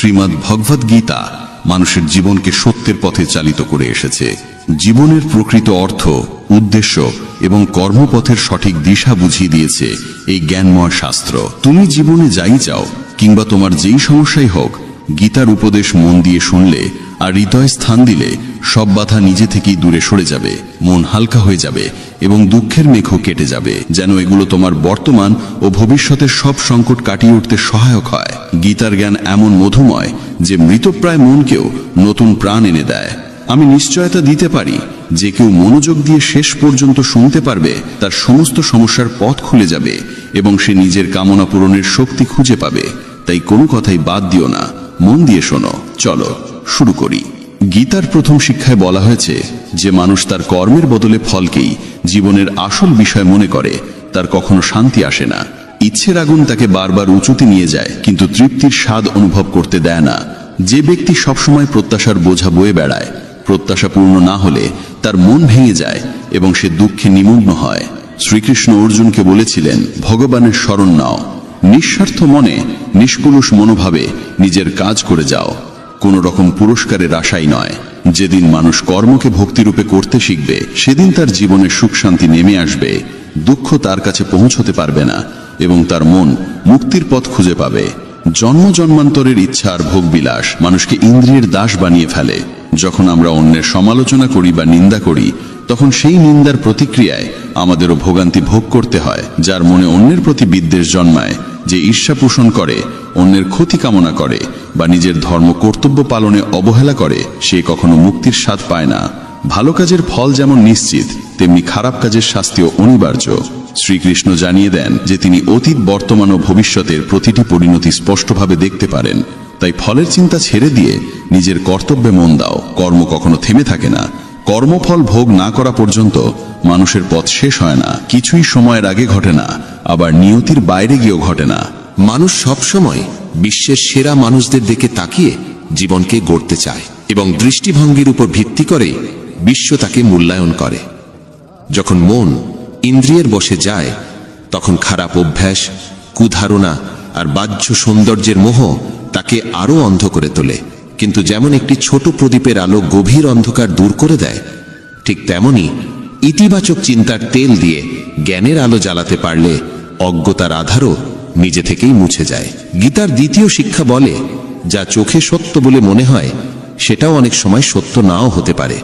শ্রীমদ্ ভগবদ গীতা মানুষের জীবনকে সত্যের পথে চালিত করে এসেছে। জীবনের প্রকৃত অর্থ, উদ্দেশ্য এবং কর্মপথের সঠিক দিশা বুঝিয়ে দিয়েছে এই জ্ঞানময় শাস্ত্র। তুমি জীবনে যাই চাও কিংবা তোমার যেই সমস্যাই হোক, গীতার উপদেশ মন দিয়ে শুনলে আর হৃদয় স্থান দিলে সব বাধা নিজে থেকেই দূরে সরে যাবে, মন হালকা হয়ে যাবে এবং দুঃখের মেঘও কেটে যাবে, যেন এগুলো তোমার বর্তমান ও ভবিষ্যতের সব সংকট কাটিয়ে উঠতে সহায়ক হয়। গীতার জ্ঞান এমন মধুময় যে মৃতপ্রায় মনকেও নতুন প্রাণ এনে দেয়। আমি নিশ্চয়তা দিতে পারি যে কেউ মনোযোগ দিয়ে শেষ পর্যন্ত শুনতে পারবে, তার সমস্ত সমস্যার পথ খুলে যাবে এবং সে নিজের কামনা পূরণের শক্তি খুঁজে পাবে। তাই কোনো কথাই বাদ দিও না, মন দিয়ে শোনো। চলো শুরু করি। গীতার প্রথম শিক্ষায় বলা হয়েছে যে মানুষ তার কর্মের বদলে ফলকেই জীবনের আসল বিষয় মনে করে, তার কখনো শান্তি আসে না। ইচ্ছের আগুন তাকে বারবার উঁচুতে নিয়ে যায়, কিন্তু তৃপ্তির স্বাদ অনুভব করতে দেয় না। যে ব্যক্তি সবসময় প্রত্যাশার বোঝা বয়ে বেড়ায়, প্রত্যাশা পূর্ণ না হলে তার মন ভেঙে যায় এবং সে দুঃখে নিমগ্ন হয়। শ্রীকৃষ্ণ অর্জুনকে বলেছিলেন, ভগবানের শরণ নাও, নিঃস্বার্থ মনে নিষ্কলুষ মনোভাবে নিজের কাজ করে যাও, কোনো রকম পুরস্কারের আশাই নয়। যেদিন মানুষ কর্মকে ভক্তিরূপে করতে শিখবে, সেদিন তার জীবনে সুখ শান্তি নেমে আসবে, দুঃখ তার কাছে পৌঁছতে পারবে না এবং তার মন মুক্তির পথ খুঁজে পাবে। জন্ম জন্মান্তরের ইচ্ছা আর ভোগবিলাস মানুষকে ইন্দ্রিয়ের দাস বানিয়ে ফেলে। যখন আমরা অন্যের সমালোচনা করি বা নিন্দা করি, তখন সেই নিন্দার প্রতিক্রিয়ায় আমাদেরও ভোগান্তি ভোগ করতে হয়। যার মনে অন্যের প্রতি বিদ্বেষ জন্মায়, যে ঈর্ষা পোষণ করে, অন্যের ক্ষতি কামনা করে বা নিজের ধর্ম কর্তব্য পালনে অবহেলা করে, সে কখনো মুক্তির স্বাদ পায় না। ভালো কাজের ফল যেমন নিশ্চিত, তেমনি খারাপ কাজের শাস্তিও অনিবার্য। শ্রীকৃষ্ণ জানিয়ে দেন যে তিনি অতীত, বর্তমান ও ভবিষ্যতের প্রতিটি পরিণতি স্পষ্টভাবে দেখতে পারেন। তাই ফলের চিন্তা ছেড়ে দিয়ে নিজের কর্তব্যে মন দাও। কর্ম কখনো থেমে থাকে না। কর্মফল ভোগ না করা পর্যন্ত মানুষের পথ শেষ হয় না। কিছুই সময়ের আগে ঘটে না, আবার নিয়তির বাইরে গিয়েও ঘটে না। মানুষ সবসময় বিশ্বের সেরা মানুষদের দিকে তাকিয়ে জীবনকে গড়তে চায় এবং দৃষ্টিভঙ্গির উপর ভিত্তি করে বিশ্ব তাকে মূল্যায়ন করে। যখন মন ইন্দ্রিয়ের বশে যায়, তখন খারাপ অভ্যাস, কুধারণা আর বাহ্য সৌন্দর্যের মোহ তাকে আরো অন্ধ করে তোলে। কিন্তু যেমন একটি ছোট প্রদীপের আলো গভীর অন্ধকার দূর করে দেয়, ঠিক তেমনি ইতিবাচক চিন্তার তেল দিয়ে জ্ঞানের আলো জ্বালাতে পারলে অজ্ঞতার আধারও নিজে থেকেই মুছে যায়। গীতার দ্বিতীয় শিক্ষা বলে, যা চোখে সত্য বলে মনে হয়, সেটাও অনেক সময় সত্য নাও হতে পারে।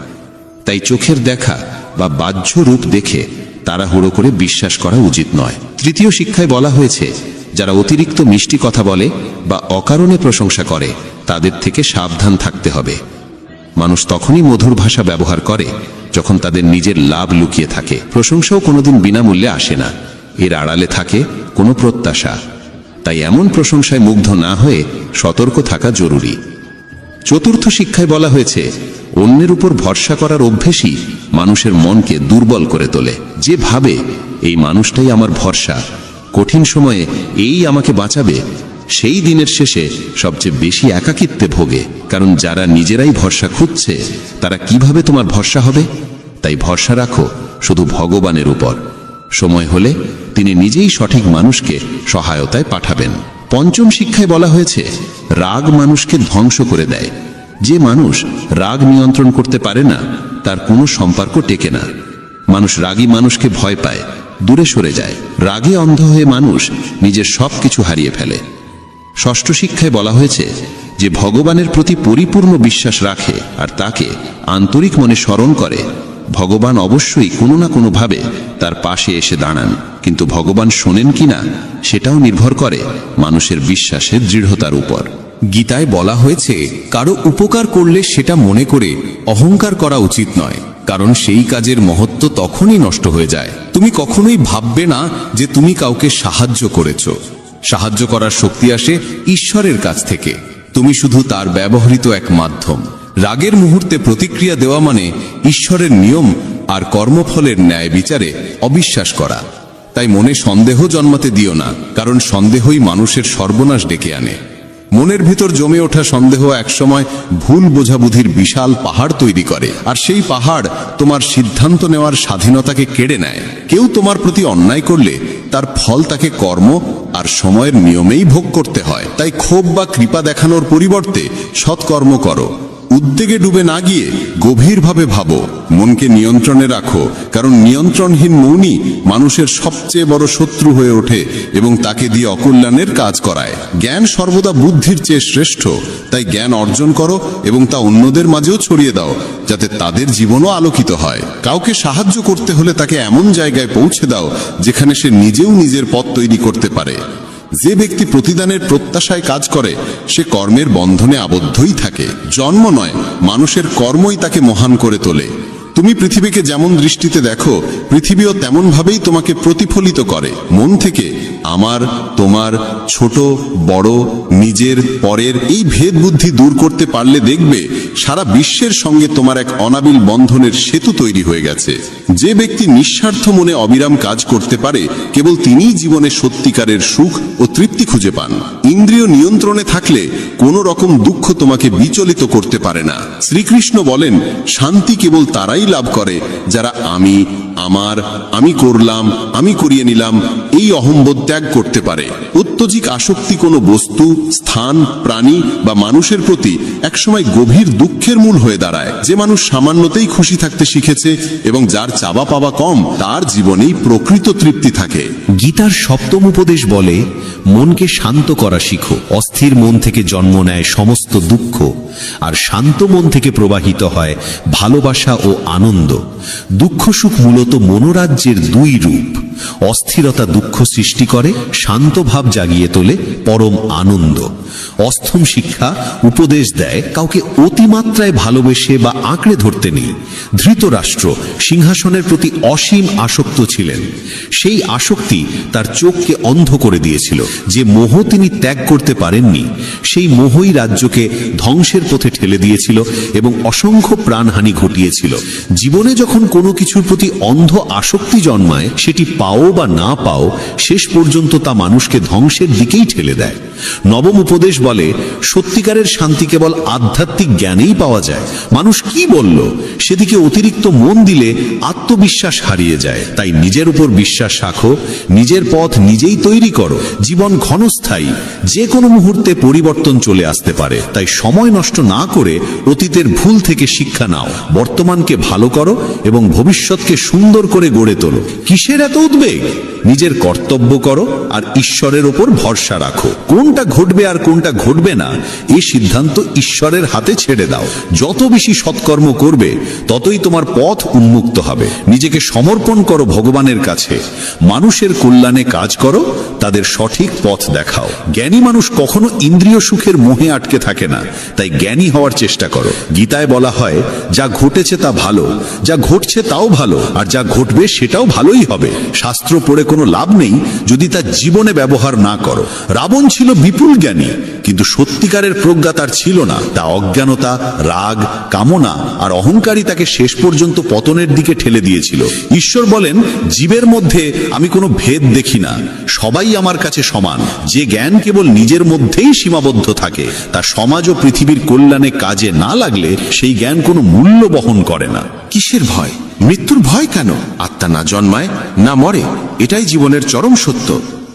তাই চোখের দেখা বা বাহ্য রূপ দেখে তাড়াহুড়ো করে বিশ্বাস করা উচিত নয়। তৃতীয় শিক্ষায় বলা হয়েছে, যারা অতিরিক্ত মিষ্টি কথা বলে বা অকারণে প্রশংসা করে, তাদের থেকে সাবধান থাকতে হবে। মানুষ তখনই মধুর ভাষা ব্যবহার করে যখন তাদের নিজের লাভ লুকিয়ে থাকে। প্রশংসাও কোনোদিন বিনামূল্যে আসে না, এর আড়ালে থাকে কোনো প্রত্যাশা। তাই এমন প্রশংসায় মুগ্ধ না হয়ে সতর্ক থাকা জরুরি। চতুর্থ শিক্ষায় বলা হয়েছে, অন্যের উপর ভরসা করার অভ্যেসই মানুষের মনকে দুর্বল করে তোলে। যে ভাবে এই মানুষটাই আমার ভরসা, কঠিন সময়ে এই আমাকে বাঁচাবে, সেই দিনের শেষে সবচেয়ে বেশি একাকিত্বে ভোগে। কারণ যারা নিজেরাই ভরসা খুঁজছে, তারা কিভাবে তোমার ভরসা হবে? তাই ভরসা রাখো শুধু ভগবানের উপর। সময় হলে তিনি নিজেই সঠিক মানুষকে সহায়তায় পাঠাবেন। পঞ্চম শিক্ষায় বলা হয়েছে, রাগ মানুষকে ধ্বংস করে দেয়। যে মানুষ রাগ নিয়ন্ত্রণ করতে পারে না, তার কোনো সম্পর্ক টেকে না। মানুষ রাগী মানুষকে ভয় পায়, দূরে সরে যায়। রাগে অন্ধ হয়ে মানুষ নিজের সব কিছু হারিয়ে ফেলে। ষষ্ঠ শিক্ষায় বলা হয়েছে, যে ভগবানের প্রতি পরিপূর্ণ বিশ্বাস রাখে আর তাকে আন্তরিক মনে স্মরণ করে, ভগবান অবশ্যই কোনো না কোনোভাবে তার পাশে এসে দাঁড়ান। কিন্তু ভগবান শোনেন কিনা, সেটাও নির্ভর করে মানুষের বিশ্বাসের দৃঢ়তার উপর। গীতায় বলা হয়েছে, কারো উপকার করলে সেটা মনে করে অহংকার করা উচিত নয়, কারণ সেই কাজের মহত্ব তখনই নষ্ট হয়ে যায়। তুমি কখনোই ভাববে না যে তুমি কাউকে সাহায্য করেছো। সাহায্য করার শক্তি আসে ঈশ্বরের কাছ থেকে, তুমি শুধু তার ব্যবহৃত এক মাধ্যম। রাগের মুহূর্তে প্রতিক্রিয়া দেওয়া মানে ঈশ্বরের নিয়ম আর কর্মফলের ন্যায় বিচারে অবিশ্বাস করা। তাই মনে সন্দেহ জন্মাতে দিও না, কারণ সন্দেহই মানুষের সর্বনাশ ডেকে আনে। মনের ভিতর জমে ওঠা সন্দেহ একসময় ভুল বোঝাবুঝির বিশাল পাহাড় তৈরি করে, আর সেই পাহাড় তোমার সিদ্ধান্ত নেওয়ার স্বাধীনতাকে কেড়ে নেয়। কেউ তোমার প্রতি অন্যায় করলে তার ফল তাকে কর্ম আর সময়ের নিয়মেই ভোগ করতে হয়। তাই ক্ষোভ বা কৃপা দেখানোর পরিবর্তে সৎকর্ম করো। উদ্বেগে ডুবে না গিয়ে গভীরভাবে ভাবো, মনকে নিয়ন্ত্রণে রাখো, কারণ নিয়ন্ত্রণহীন মনই মানুষের সবচেয়ে বড় শত্রু হয়ে ওঠে এবং তাকে দিয়ে অকল্যাণের কাজ করায়। জ্ঞান সর্বদা বুদ্ধির চেয়ে শ্রেষ্ঠ, তাই জ্ঞান অর্জন করো এবং তা অন্যদের মাঝেও ছড়িয়ে দাও, যাতে তাদের জীবনও আলোকিত হয়। কাউকে সাহায্য করতে হলে তাকে এমন জায়গায় পৌঁছে দাও যেখানে সে নিজেও নিজের পথ তৈরি করতে পারে। যে ব্যক্তি প্রতিদানের প্রত্যাশায় কাজ করে সে কর্মের বন্ধনে আবদ্ধই থাকে। জন্ম নয়, মানুষের কর্মই তাকে মহান করে তোলে। তুমি পৃথিবীকে যেমন দৃষ্টিতে দেখো, পৃথিবীও তেমনভাবেই তোমাকে প্রতিফলিত করে। মন থেকে আমার, তোমার, ছোট বড়, নিজের, পরের এই ভেদ বুদ্ধি দূর করতে পারলে দেখবে সারা বিশ্বের সঙ্গে তোমার এক অনাবিল বন্ধনের সেতু তৈরি হয়ে গেছে। যে ব্যক্তি নিঃস্বার্থ মনে অবিরাম কাজ করতে পারে, কেবল তিনিই জীবনে সত্যিকারের সুখ ও তৃপ্তি খুঁজে পান। ইন্দ্রিয় নিয়ন্ত্রণে থাকলে কোনো রকম দুঃখ তোমাকে বিচলিত করতে পারে না। শ্রীকৃষ্ণ বলেন, শান্তি কেবল তারাই লাভ করে যারা আমি করলাম, আমি করিয়ে নিলাম এই অহংবোধ ত্যাগ করতে পারে। অত্যধিক আসক্তি কোনো বস্তু, স্থান, প্রাণী বা মানুষের প্রতি একসময় গভীর দুঃখের মূল হয়ে দাঁড়ায়। যে মানুষ সামান্যতেই খুশি থাকতে শিখেছে এবং যার চাওয়া পাওয়া কম, তার জীবনেই প্রকৃত তৃপ্তি থাকে। গীতার সপ্তম উপদেশ বলে, মনকে শান্ত করা শিখো। অস্থির মন থেকে জন্ম নেয় সমস্ত দুঃখ, আর শান্ত মন থেকে প্রবাহিত হয় ভালোবাসা ও আনন্দ। দুঃখ সুখ মূলত মনোরাজ্যের দুই রূপ। অস্থিরতা দুঃখ সৃষ্টি করে, শান্ত ভাব জাগিয়ে তোলে পরম আনন্দ। অষ্টম শিক্ষা উপদেশ দেয়, কাউকে অতিমাত্রায় ভালোবেসে বা আঁকড়ে ধরতে নেই। ধৃতরাষ্ট্র সিংহাসনের প্রতি অসীম আসক্ত ছিলেন। সেই আসক্তি তার চোখকে অন্ধ করে দিয়েছিল। যে মোহ তিনি ত্যাগ করতে পারেননি, সেই মোহই রাজ্যকে ধ্বংসের পথে ঠেলে দিয়েছিল এবং অসংখ্য প্রাণহানি ঘটিয়েছিল। জীবনে যখন কোনো কিছুর প্রতি অন্ধ আসক্তি জন্মায়, সেটি পাও বা না পাও, শেষ পর্যন্ত তা মানুষকে ধ্বংসের দিকেই ঠেলে দেয়। নবম উপদেশ বলে, সত্যিকারের শান্তি কেবল আধ্যাত্মিক জ্ঞানেই পাওয়া যায়। মানুষ কি বলল সেদিকে অতিরিক্ত মন দিলে আত্মবিশ্বাস হারিয়ে যায়। তাই নিজের উপর বিশ্বাস রাখো, নিজের পথ নিজেই তৈরি করো। জীবন ক্ষণস্থায়ী, যে কোনো মুহূর্তে পরিবর্তন চলে আসতে পারে। তাই সময় নষ্ট না করে অতীতের ভুল থেকে শিক্ষা নাও, বর্তমানকে ভালো করো এবং ভবিষ্যৎকে সুন্দর করে গড়ে তোলো। কিসের এত উদ্বেগ? নিজের কর্তব্য করো আর ঈশ্বরের ওপর ভরসা রাখো। কোনটা ঘটবে আর কোনটা ঘটবে না, এই সিদ্ধান্ত ঈশ্বরের হাতে ছেড়ে দাও। যত বেশি সৎকর্ম করবে, ততই তোমার পথ উন্মুক্ত হবে। নিজেকে সমর্পণ করো ভগবানের কাছে। মানুষের কল্যাণে কাজ করো, তাদের সঠিক পথ দেখাও। জ্ঞানী মানুষ কখনো ইন্দ্রিয় সুখের মোহে আটকে থাকে না, তাই জ্ঞানী হওয়ার চেষ্টা করো। গীতায় বলা হয়, যা ঘটেছে তা ভালো, যা ঘটছে তাও ভালো, আর যা ঘটবে সেটাও ভালোই হবে। শাস্ত্র পড়ে কোনো লাভ নেই যদি তা জীবনে ব্যবহার না করো। রাবণ ছিল বিপুল জ্ঞানী, কিন্তু সত্যিকারের প্রজ্ঞা তার ছিল না। তা অজ্ঞানতা, রাগ, কামনা আর অহংকারই তাকে শেষ পর্যন্ত পতনের দিকে ঠেলে দিয়েছিল। ঈশ্বর বলেন, জীবের মধ্যে আমি কোনো ভেদ দেখি না, সবাই আমার কাছে সমান। যে জ্ঞান কেবল নিজের মধ্যেই সীমাবদ্ধ থাকে, তা সমাজ ও পৃথিবীর কল্যাণে কাজে না লাগলে সেই জ্ঞান কোনো মূল্য বহন করে না। কিসের ভয়? মৃত্যুর ভয় কেন? আত্মা না জন্মায় না মরে, এটাই জীবনের চরম সত্য।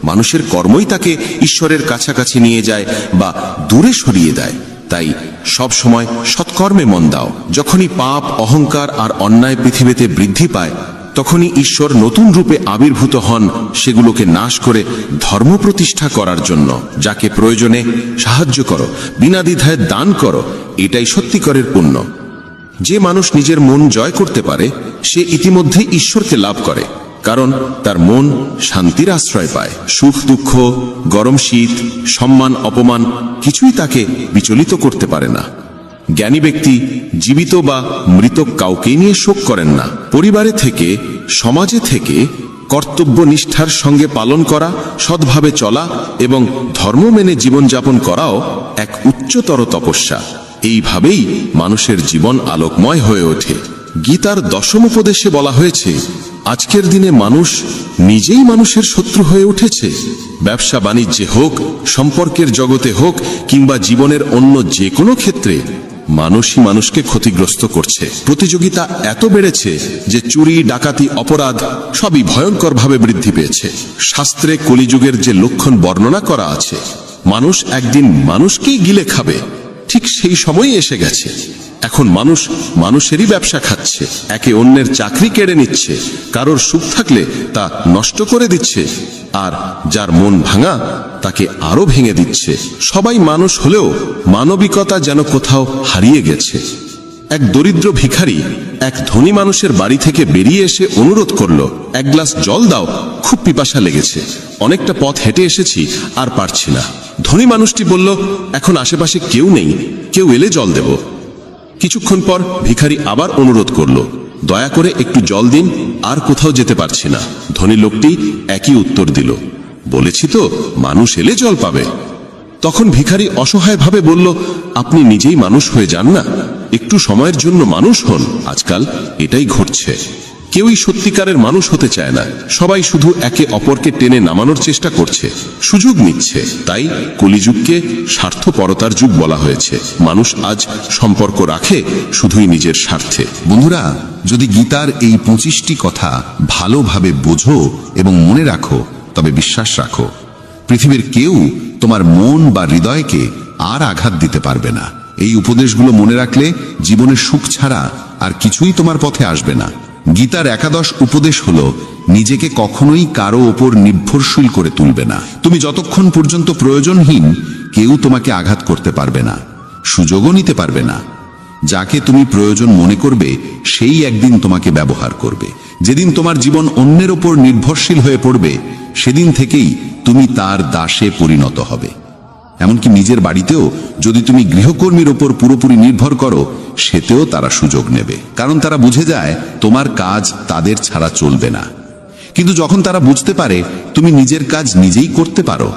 মানুষের কর্মই তাকে ঈশ্বরের কাছাকাছি নিয়ে যায় বা দূরে সরিয়ে দেয়। তাই সব সময় সৎকর্মে মন দাও। যখনই পাপ, অহংকার আর অন্যায় পৃথিবীতে বৃদ্ধি পায়, তখনই ঈশ্বর নতুন রূপে আবির্ভূত হন সেগুলোকে নাশ করে ধর্ম প্রতিষ্ঠা করার জন্য। যাকে প্রয়োজনে সাহায্য করো, বিনা দ্বিধায় দান করো, এটাই সত্যিকারের পুণ্য। যে মানুষ নিজের মন জয় করতে পারে, সে ইতিমধ্যেই ঈশ্বরকে লাভ করে, কারণ তার মন শান্তির আশ্রয় পায়। সুখ দুঃখ, গরম শীত, সম্মান অপমান কিছুই তাকে বিচলিত করতে পারে না। জ্ঞানী ব্যক্তি জীবিত বা মৃত কাউকেই নিয়ে শোক করেন না। পরিবারে থেকে, সমাজে থেকে কর্তব্য নিষ্ঠার সঙ্গে পালন করা, সৎভাবে চলা এবং ধর্ম মেনে জীবনযাপন করাও এক উচ্চতর তপস্যা। এইভাবেই মানুষের জীবন আলোকময় হয়ে ওঠে। গীতার দশম উপদেশে বলা হয়েছে, আজকের দিনে মানুষ নিজেই মানুষের শত্রু হয়ে উঠেছে। ব্যবসা বাণিজ্যে হোক, সম্পর্কের জগতে হোক, কিংবা জীবনের অন্য যে কোনো ক্ষেত্রে মানুষই মানুষকে ক্ষতিগ্রস্ত করছে। প্রতিযোগিতা এত বেড়েছে যে চুরি, ডাকাতি, অপরাধ সবই ভয়ঙ্করভাবে বৃদ্ধি পেয়েছে। শাস্ত্রে কলিযুগের যে লক্ষণ বর্ণনা করা আছে, মানুষ একদিন মানুষকেই গিলে খাবে, ঠিক সেই সময়ই এসে গেছে। এখন মানুষ মানুষেরই ব্যবসা খাচ্ছে, একে অন্যের চাকরি কেড়ে নিচ্ছে, কারোর সুখ থাকলে তা নষ্ট করে দিচ্ছে, আর যার মন ভাঙা তাকে আরো ভেঙে দিচ্ছে। সবাই মানুষ হলেও মানবিকতা যেন কোথাও হারিয়ে গেছে। এক দরিদ্র ভিখারি এক ধনী মানুষের বাড়ি থেকে বেরিয়ে এসে অনুরোধ করলো, এক গ্লাস জল দাও, খুব পিপাসা লেগেছে, অনেকটা পথ হেঁটে এসেছি, আর পারছি না। ধনী মানুষটি বলল, এখন আশেপাশে কেউ নেই, কেউ এলে জল দেব। কিছুক্ষণ পর ভিখারি আবার অনুরোধ করলো, দয়া করে একটু জল দিন, আর কোথাও যেতে পারছি না। ধনী লোকটি একই উত্তর দিল, বলেছি তো মানুষ এলে জল পাবে। তখন ভিখারি অসহায়ভাবে বলল, আপনি নিজেই মানুষ হয়ে যান না, একটু সময়ের জন্য মানুষ হন। আজকাল এটাই ঘটছে, কেউই সত্যিকারের মানুষ হতে চায় না, সবাই শুধু একে অপরকে টেনে নামানোর চেষ্টা করছে, সুযোগ নিচ্ছে। তাই কলিযুগকে স্বার্থপরতার যুগ বলা হয়েছে। মানুষ আজ সম্পর্ক রাখে শুধুই নিজের স্বার্থে। বন্ধুরা, যদি গীতার এই 25টি কথা ভালোভাবে বোঝো এবং মনে রাখো, তবে বিশ্বাস রাখো, পৃথিবীর কেউ তোমার মন বা হৃদয়কে আর আঘাত দিতে পারবে না। এই উপদেশগুলো মনে রাখলে জীবনে সুখ ছাড়া আর কিছুই তোমার পথে আসবে না। গীতার 11 উপদেশ হলো, নিজেকে কখনোই কারো ওপর নির্ভরশীল করে তুলবে না। তুমি যতক্ষণ পর্যন্ত প্রয়োজনহীন, কেউ তোমাকে আঘাত করতে পারবে না, সুযোগও নিতে পারবে না। যাকে তুমি প্রয়োজন মনে করবে, সেই একদিন তোমাকে ব্যবহার করবে। যেদিন তোমার জীবন অন্যের ওপর নির্ভরশীল হয়ে পড়বে, সেদিন থেকেই তুমি তার দাসে পরিণত হবে। এমনকি নিজের বাড়িতেও যদি তুমি গৃহকর্মীর ওপর পুরোপুরি নির্ভর করো, সেতেও তারা সুযোগ নেবে, কারণ তারা বুঝে যায় তোমার কাজ তাদের ছাড়া চলবে না। কিন্তু যখন তারা বুঝতে পারে তুমি নিজের কাজ নিজেই করতে পারো,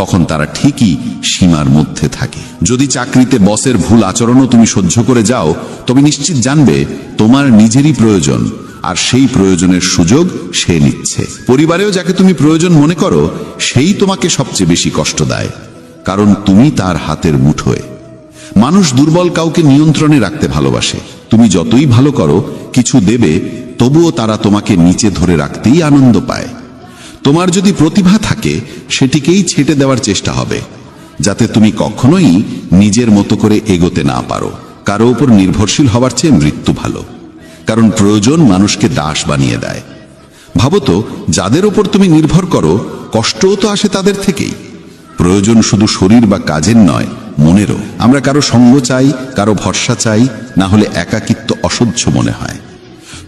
তখন তারা ঠিকই সীমার মধ্যে থাকে। যদি চাকরিতে বসের ভুল আচরণও তুমি সহ্য করে যাও, তবে নিশ্চিত জানবে তোমার নিজেরই প্রয়োজন, আর সেই প্রয়োজনের সুযোগ সে নিচ্ছে। পরিবারেও যাকে তুমি প্রয়োজন মনে করো, সেই তোমাকে সবচেয়ে বেশি কষ্ট দেয়, কারণ তুমি তার হাতের মুঠোয়। মানুষ দুর্বল কাউকে নিয়ন্ত্রণে রাখতে ভালোবাসে। তুমি যতই ভালো করো, কিছু দেবে, তবুও তারা তোমাকে নিচে ধরে রাখতেই আনন্দ পায়। তোমার যদি প্রতিভা থাকে, সেটিকেই ছেটে দেওয়ার চেষ্টা হবে, যাতে তুমি কখনোই নিজের মতো করে এগোতে না পারো। কারো উপর নির্ভরশীল হওয়ার চেয়ে মৃত্যু ভালো, কারণ প্রয়োজন মানুষকে দাস বানিয়ে দেয়। ভাবো তো, যাদের ওপর তুমি নির্ভর করো, কষ্টও তো আসে তাদের থেকেই। প্রয়োজন শুধু শরীর বা কাজের নয়, মনেরও। আমরা কারো সঙ্গ চাই, কারো ভরসা চাই, না হলে একাকিত্ব অসহ্য মনে হয়।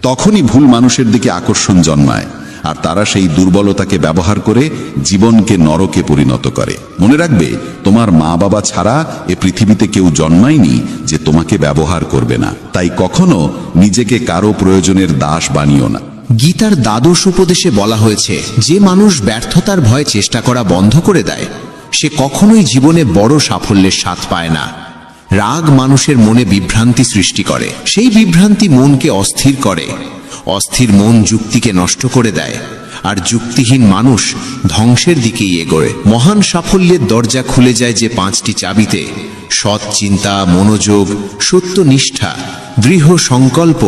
তখনই ভুল মানুষের দিকে আকর্ষণ জন্মায়, আর তারা সেই দুর্বলতাকে ব্যবহার করে জীবনকে নরকে পরিণত করে। মনে রাখবে, তোমার মা বাবা ছাড়া এ পৃথিবীতে কেউ জন্মায়নি যে তোমাকে ব্যবহার করবে না। তাই কখনো নিজেকে কারো প্রয়োজনের দাস বানিও না। গীতার 12 উপদেশে বলা হয়েছে, যে মানুষ ব্যর্থতার ভয়ে চেষ্টা করা বন্ধ করে দেয়, সে কখনোই জীবনে বড় সাফল্যের স্বাদ পায় না। রাগ মানুষের মনে বিভ্রান্তি সৃষ্টি করে, সেই বিভ্রান্তি মনকে অস্থির করে, অস্থির মন যুক্তিকে নষ্ট করে দেয়, আর যুক্তিহীন মানুষ ধ্বংসের দিকেই এগোয়। মহান সাফল্যের দরজা খুলে যায় যে 5টি চাবিতে: সৎ চিন্তা, মনোযোগ, সত্যনিষ্ঠা, দৃঢ় সংকল্প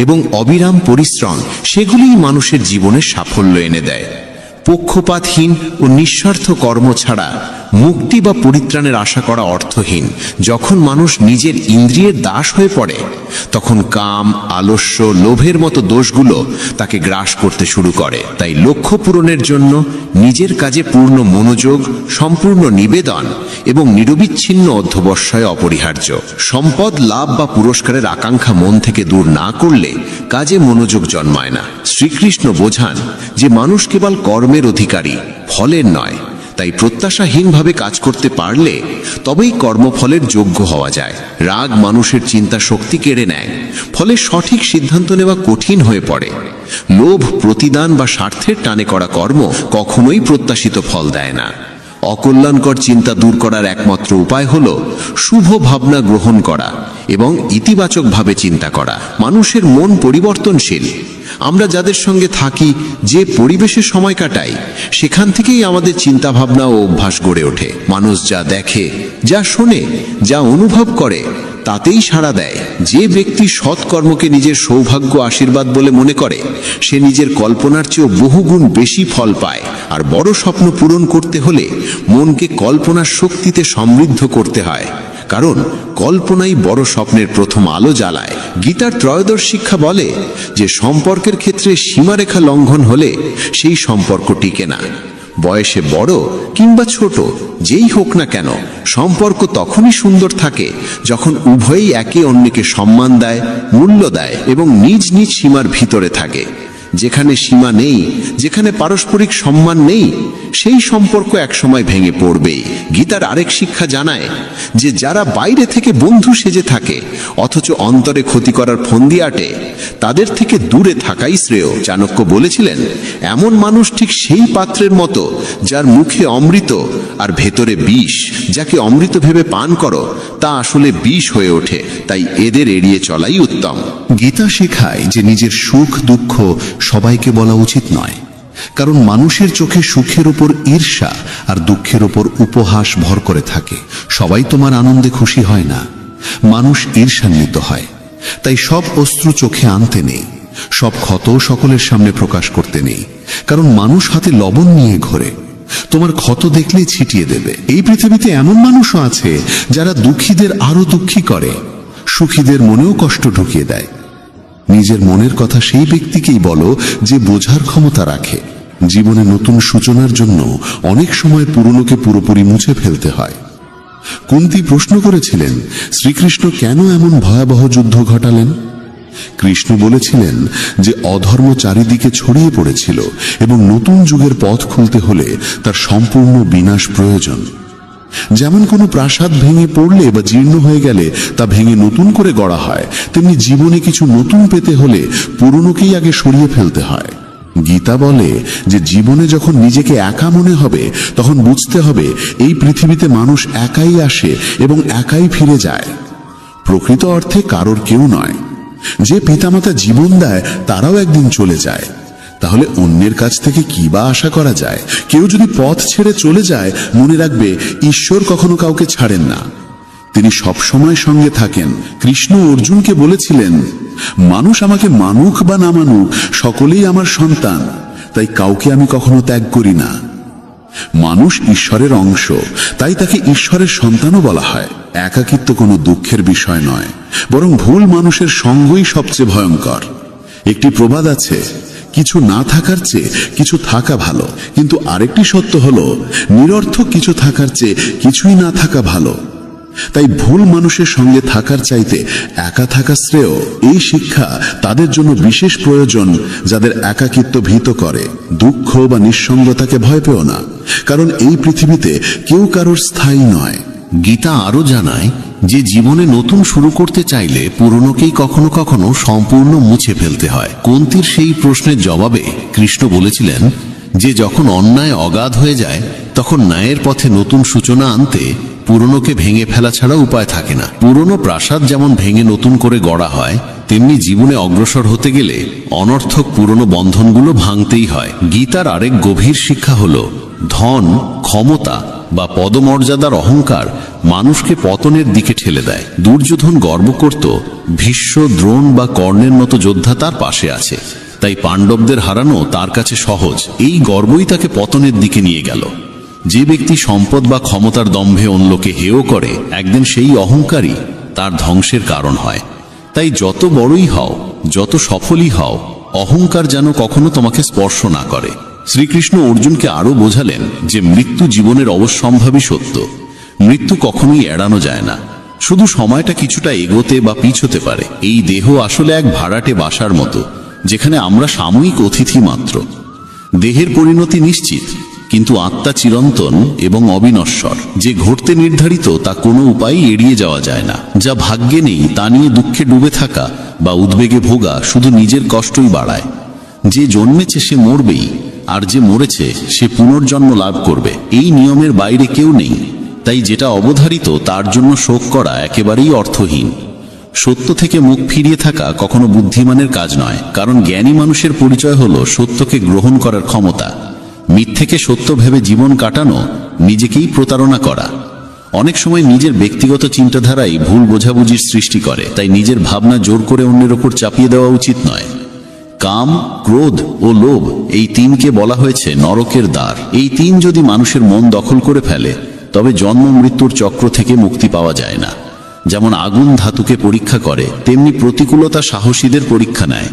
এবং অবিরাম পরিশ্রম। সেগুলিই মানুষের জীবনে সাফল্য এনে দেয়। পক্ষপাতহীন ও নিঃস্বার্থ কর্ম ছাড়া মুক্তি বা পরিত্রাণের আশা করা অর্থহীন। যখন মানুষ নিজের ইন্দ্রিয়ের দাস হয়ে পড়ে, তখন কাম, আলস্য, লোভের মতো দোষগুলো তাকে গ্রাস করতে শুরু করে। তাই লক্ষ্য পূরণের জন্য নিজের কাজে পূর্ণ মনোযোগ, সম্পূর্ণ নিবেদন এবং নিরবিচ্ছিন্ন অধ্যবসায় অপরিহার্য। সম্পদ, লাভ বা পুরস্কারের আকাঙ্ক্ষা মন থেকে দূর না করলে কাজে মনোযোগ জন্মায় না। শ্রীকৃষ্ণ বোঝান যে মানুষ কেবল কর্মের অধিকারী, ফলের নয়। তাই প্রত্যাশাহীনভাবে কাজ করতে পারলে তবেই কর্মফলের যোগ্য হওয়া যায়। রাগ মানুষের চিন্তা শক্তি কেড়ে নেয়, ফলে সঠিক সিদ্ধান্ত নেওয়া কঠিন হয়ে পড়ে। লোভ, প্রতিদান বা স্বার্থের টানে করা কর্ম কখনোই প্রত্যাশিত ফল দেয় না। অকল্যাণকর চিন্তা দূর করার একমাত্র উপায় হল শুভ ভাবনা গ্রহণ করা এবং ইতিবাচকভাবে চিন্তা করা। মানুষের মন পরিবর্তনশীল। আমরা যাদের সঙ্গে থাকি, যে পরিবেশে সময় কাটাই, সেখান থেকেই আমাদের চিন্তাভাবনা ও অভ্যাস গড়ে ওঠে। মানুষ যা দেখে, যা শোনে, যা অনুভব করে, তাতেই সাড়া দেয়। যে ব্যক্তি সৎকর্মকে নিজের সৌভাগ্য আশীর্বাদ বলে মনে করে, সে নিজের কল্পনার চেয়েও বহুগুণ বেশি ফল পায়। আর বড় স্বপ্ন পূরণ করতে হলে মনকে কল্পনার শক্তিতে সমৃদ্ধ করতে হয়, কারণ কল্পনাই বড় স্বপ্নের প্রথম আলো জ্বালায়। গীতার ত্রয়োদশ শিক্ষা বলে যে সম্পর্কের ক্ষেত্রে সীমারেখা লঙ্ঘন হলে সেই সম্পর্ক টিকে না। বয়সে বড় কিংবা ছোট যেই হোক না কেন, সম্পর্ক তখনই সুন্দর থাকে যখন উভয়ই একে অন্যকে সম্মান দেয়, মূল্য দেয় এবং নিজ নিজ সীমার ভিতরে থাকে। যেখানে সীমা নেই, যেখানে পারস্পরিক সম্মান নেই, সেই সম্পর্ক একসময় ভেঙে পড়বেই। গীতার আরেক শিক্ষা জানায় যে যারা বাইরে থেকে বন্ধু সেজে থাকে অথচ অন্তরে ক্ষতি করার ফন্দি আটে, তাদের থেকে দূরে থাকাই শ্রেয়। চাণক্য বলেছিলেন, এমন মানুষ ঠিক সেই পাত্রের মতো যার মুখে অমৃত আর ভেতরে বিষ। যাকে অমৃত ভেবে পান করো, তা আসলে বিষ হয়ে ওঠে। তাই এদের এড়িয়ে চলাই উত্তম। গীতা শেখায় যে নিজের সুখ দুঃখ সবাইকে বলা উচিত নয়, কারণ মানুষের চোখে সুখের ওপর ঈর্ষা আর দুঃখের ওপর উপহাস ভর করে থাকে। সবাই তোমার আনন্দে খুশি হয় না, মানুষ ঈর্ষান্বিত হয়। তাই সব অশ্রু চোখে আনতে নেই, সব ক্ষত সকলের সামনে প্রকাশ করতে নেই, কারণ মানুষ হাতে লবণ নিয়ে ঘোরে। তোমার ক্ষত দেখলেই ছিটিয়ে দেবে। এই পৃথিবীতে এমন মানুষও আছে যারা দুঃখীদের আরো দুঃখী করে, সুখীদের মনেও কষ্ট ঢুকিয়ে দেয়। নিজের মনের কথা সেই ব্যক্তিকেই বলো যে বোঝার ক্ষমতা রাখে। জীবনে নতুন সূচনার জন্য অনেক সময় পুরনোকে পুরোপুরি মুছে ফেলতে হয়। কুন্তী প্রশ্ন করেছিলেন, শ্রীকৃষ্ণ কেন এমন ভয়াবহ যুদ্ধ ঘটালেন? কৃষ্ণ বলেছিলেন যে অধর্ম চারিদিকে ছড়িয়ে পড়েছিল এবং নতুন যুগের পথ খুলতে হলে তার সম্পূর্ণ বিনাশ প্রয়োজন। যেমন কোনো প্রাসাদ ভেঙে পড়লে বা জীর্ণ হয়ে গেলে তা ভেঙে নতুন করে গড়া হয়, তেমনি জীবনে কিছু নতুন পেতে হলে পুরনোকেই আগে সরিয়ে ফেলতে হয়। গীতা বলে যে জীবনে যখন নিজেকে একা মনে হবে, তখন বুঝতে হবে এই পৃথিবীতে মানুষ একাই আসে এবং একাই ফিরে যায়। প্রকৃত অর্থে কারোর কেউ নয়। যে পিতামাতা জীবন দেয় তারাও একদিন চলে যায়। তাহলে অন্যের কাছ থেকে কি বা আশা করা যায়? কেউ যদি পথ ছেড়ে চলে যায়, মনে রাখবে ঈশ্বর কখনো কাউকে ছাড়েন না, তিনি সব সময় সঙ্গে থাকেন। কৃষ্ণ অর্জুনকে বলেছিলেন, মানুষ আমাকে মানুক বা না মানুক, সকলেই আমার সন্তান, তাই কাউকে আমি কখনো ত্যাগ করি না। মানুষ ঈশ্বরের অংশ, তাই তাকে ঈশ্বরের সন্তানও বলা হয়। একাকিত্ব কোনো দুঃখের বিষয় নয়, বরং ভুল মানুষের সঙ্গই সবচেয়ে ভয়ঙ্কর। একটি প্রবাদ আছে, কিছু না থাকার চেয়ে কিছু থাকা ভালো। কিন্তু আরেকটি সত্য হলো, নিরর্থক কিছু থাকার চেয়ে কিছুই না থাকা ভালো। তাই ভুল মানুষের সঙ্গে থাকার চাইতে একা থাকা শ্রেয়। এই শিক্ষা তাদের জন্য বিশেষ প্রয়োজন যাদের একাকিত্ব ভীত করে। দুঃখ বা নিঃসঙ্গতাকে ভয় পেও না, কারণ এই পৃথিবীতে কেউ কারোর স্থায়ী নয়। গীতা আরো জানায় যে জীবনে নতুন শুরু করতে চাইলে পুরনোকেই কখনো কখনো সম্পূর্ণ মুছে ফেলতে হয়। কুন্তীর সেই প্রশ্নের জবাবে কৃষ্ণ বলেছিলেন যে যখন অন্যায় অগাধ হয়ে যায়, তখন ন্যায়ের পথে নতুন সূচনা আনতে পুরনোকে ভেঙে ফেলা ছাড়া উপায় থাকে না। পুরনো প্রাসাদ যেমন ভেঙে নতুন করে গড়া হয়, তেমনি জীবনে অগ্রসর হতে গেলে অনর্থক পুরনো বন্ধনগুলো ভাঙতেই হয়। গীতার আরেক গভীর শিক্ষা হলো, ধন, ক্ষমতা বা পদমর্যাদার অহংকার মানুষকে পতনের দিকে ঠেলে দেয়। দুর্যোধন গর্ব করত ভীষ্ম, দ্রোণ বা কর্ণের মতো যোদ্ধা তার পাশে আছে, তাই পাণ্ডবদের হারানো তার কাছে সহজ। এই গর্বই তাকে পতনের দিকে নিয়ে গেল। যে ব্যক্তি সম্পদ বা ক্ষমতার দম্ভে অন্যকে হেয় করে, একদিন সেই অহংকারই তার ধ্বংসের কারণ হয়। তাই যত বড়ই হও, যত সফলই হও, অহংকার যেন কখনো তোমাকে স্পর্শ না করে। শ্রীকৃষ্ণ অর্জুনকে আরো বোঝালেন যে মৃত্যু জীবনের অবশ্যম্ভাবী সত্য। মৃত্যু কখনোই এড়ানো যায় না, শুধু সময়টা কিছুটা এগোতে বা পিছোতে পারে। এই দেহ আসলে এক ভাড়াটে বাসার মতো, যেখানে আমরা সাময়িক অতিথি মাত্র। দেহের পরিণতি নিশ্চিত, কিন্তু আত্মা চিরন্তন এবং অবিনশ্বর। যে ঘটতে নির্ধারিত তা কোনো উপায় এড়িয়ে যাওয়া যায় না। যা ভাগ্যে নেই তা নিয়ে দুঃখে ডুবে থাকা বা উদ্বেগে ভোগা শুধু নিজের কষ্টই বাড়ায়। যে জন্মেছে সে মরবেই, আর যে মরেছে সে পুনর্জন্ম লাভ করবে। এই নিয়মের বাইরে কেউ নেই, তাই যেটা অবধারিত তার জন্য শোক করা একেবারেই অর্থহীন। সত্য থেকে মুখ ফিরিয়ে থাকা কখনো বুদ্ধিমানের কাজ নয়, কারণ জ্ঞানী মানুষের পরিচয় হলো সত্যকে গ্রহণ করার ক্ষমতা। মিথ্যেকে সত্য ভেবে জীবন কাটানো নিজেকেই প্রতারণা করা। অনেক সময় নিজের ব্যক্তিগত চিন্তাধারাই ভুল বোঝাবুঝির সৃষ্টি করে, তাই নিজের ভাবনা জোর করে অন্যের ওপর চাপিয়ে দেওয়া উচিত নয়। কাম, ক্রোধ ও লোভ, এই তিনকে বলা হয়েছে নরকের দ্বার। এই তিন যদি মানুষের মন দখল করে ফেলে তবে জন্ম মৃত্যুর চক্র থেকে মুক্তি পাওয়া যায় না। যেমন আগুন ধাতুকে পরীক্ষা করে, তেমনি প্রতিকূলতা সাহসীদের পরীক্ষা নেয়।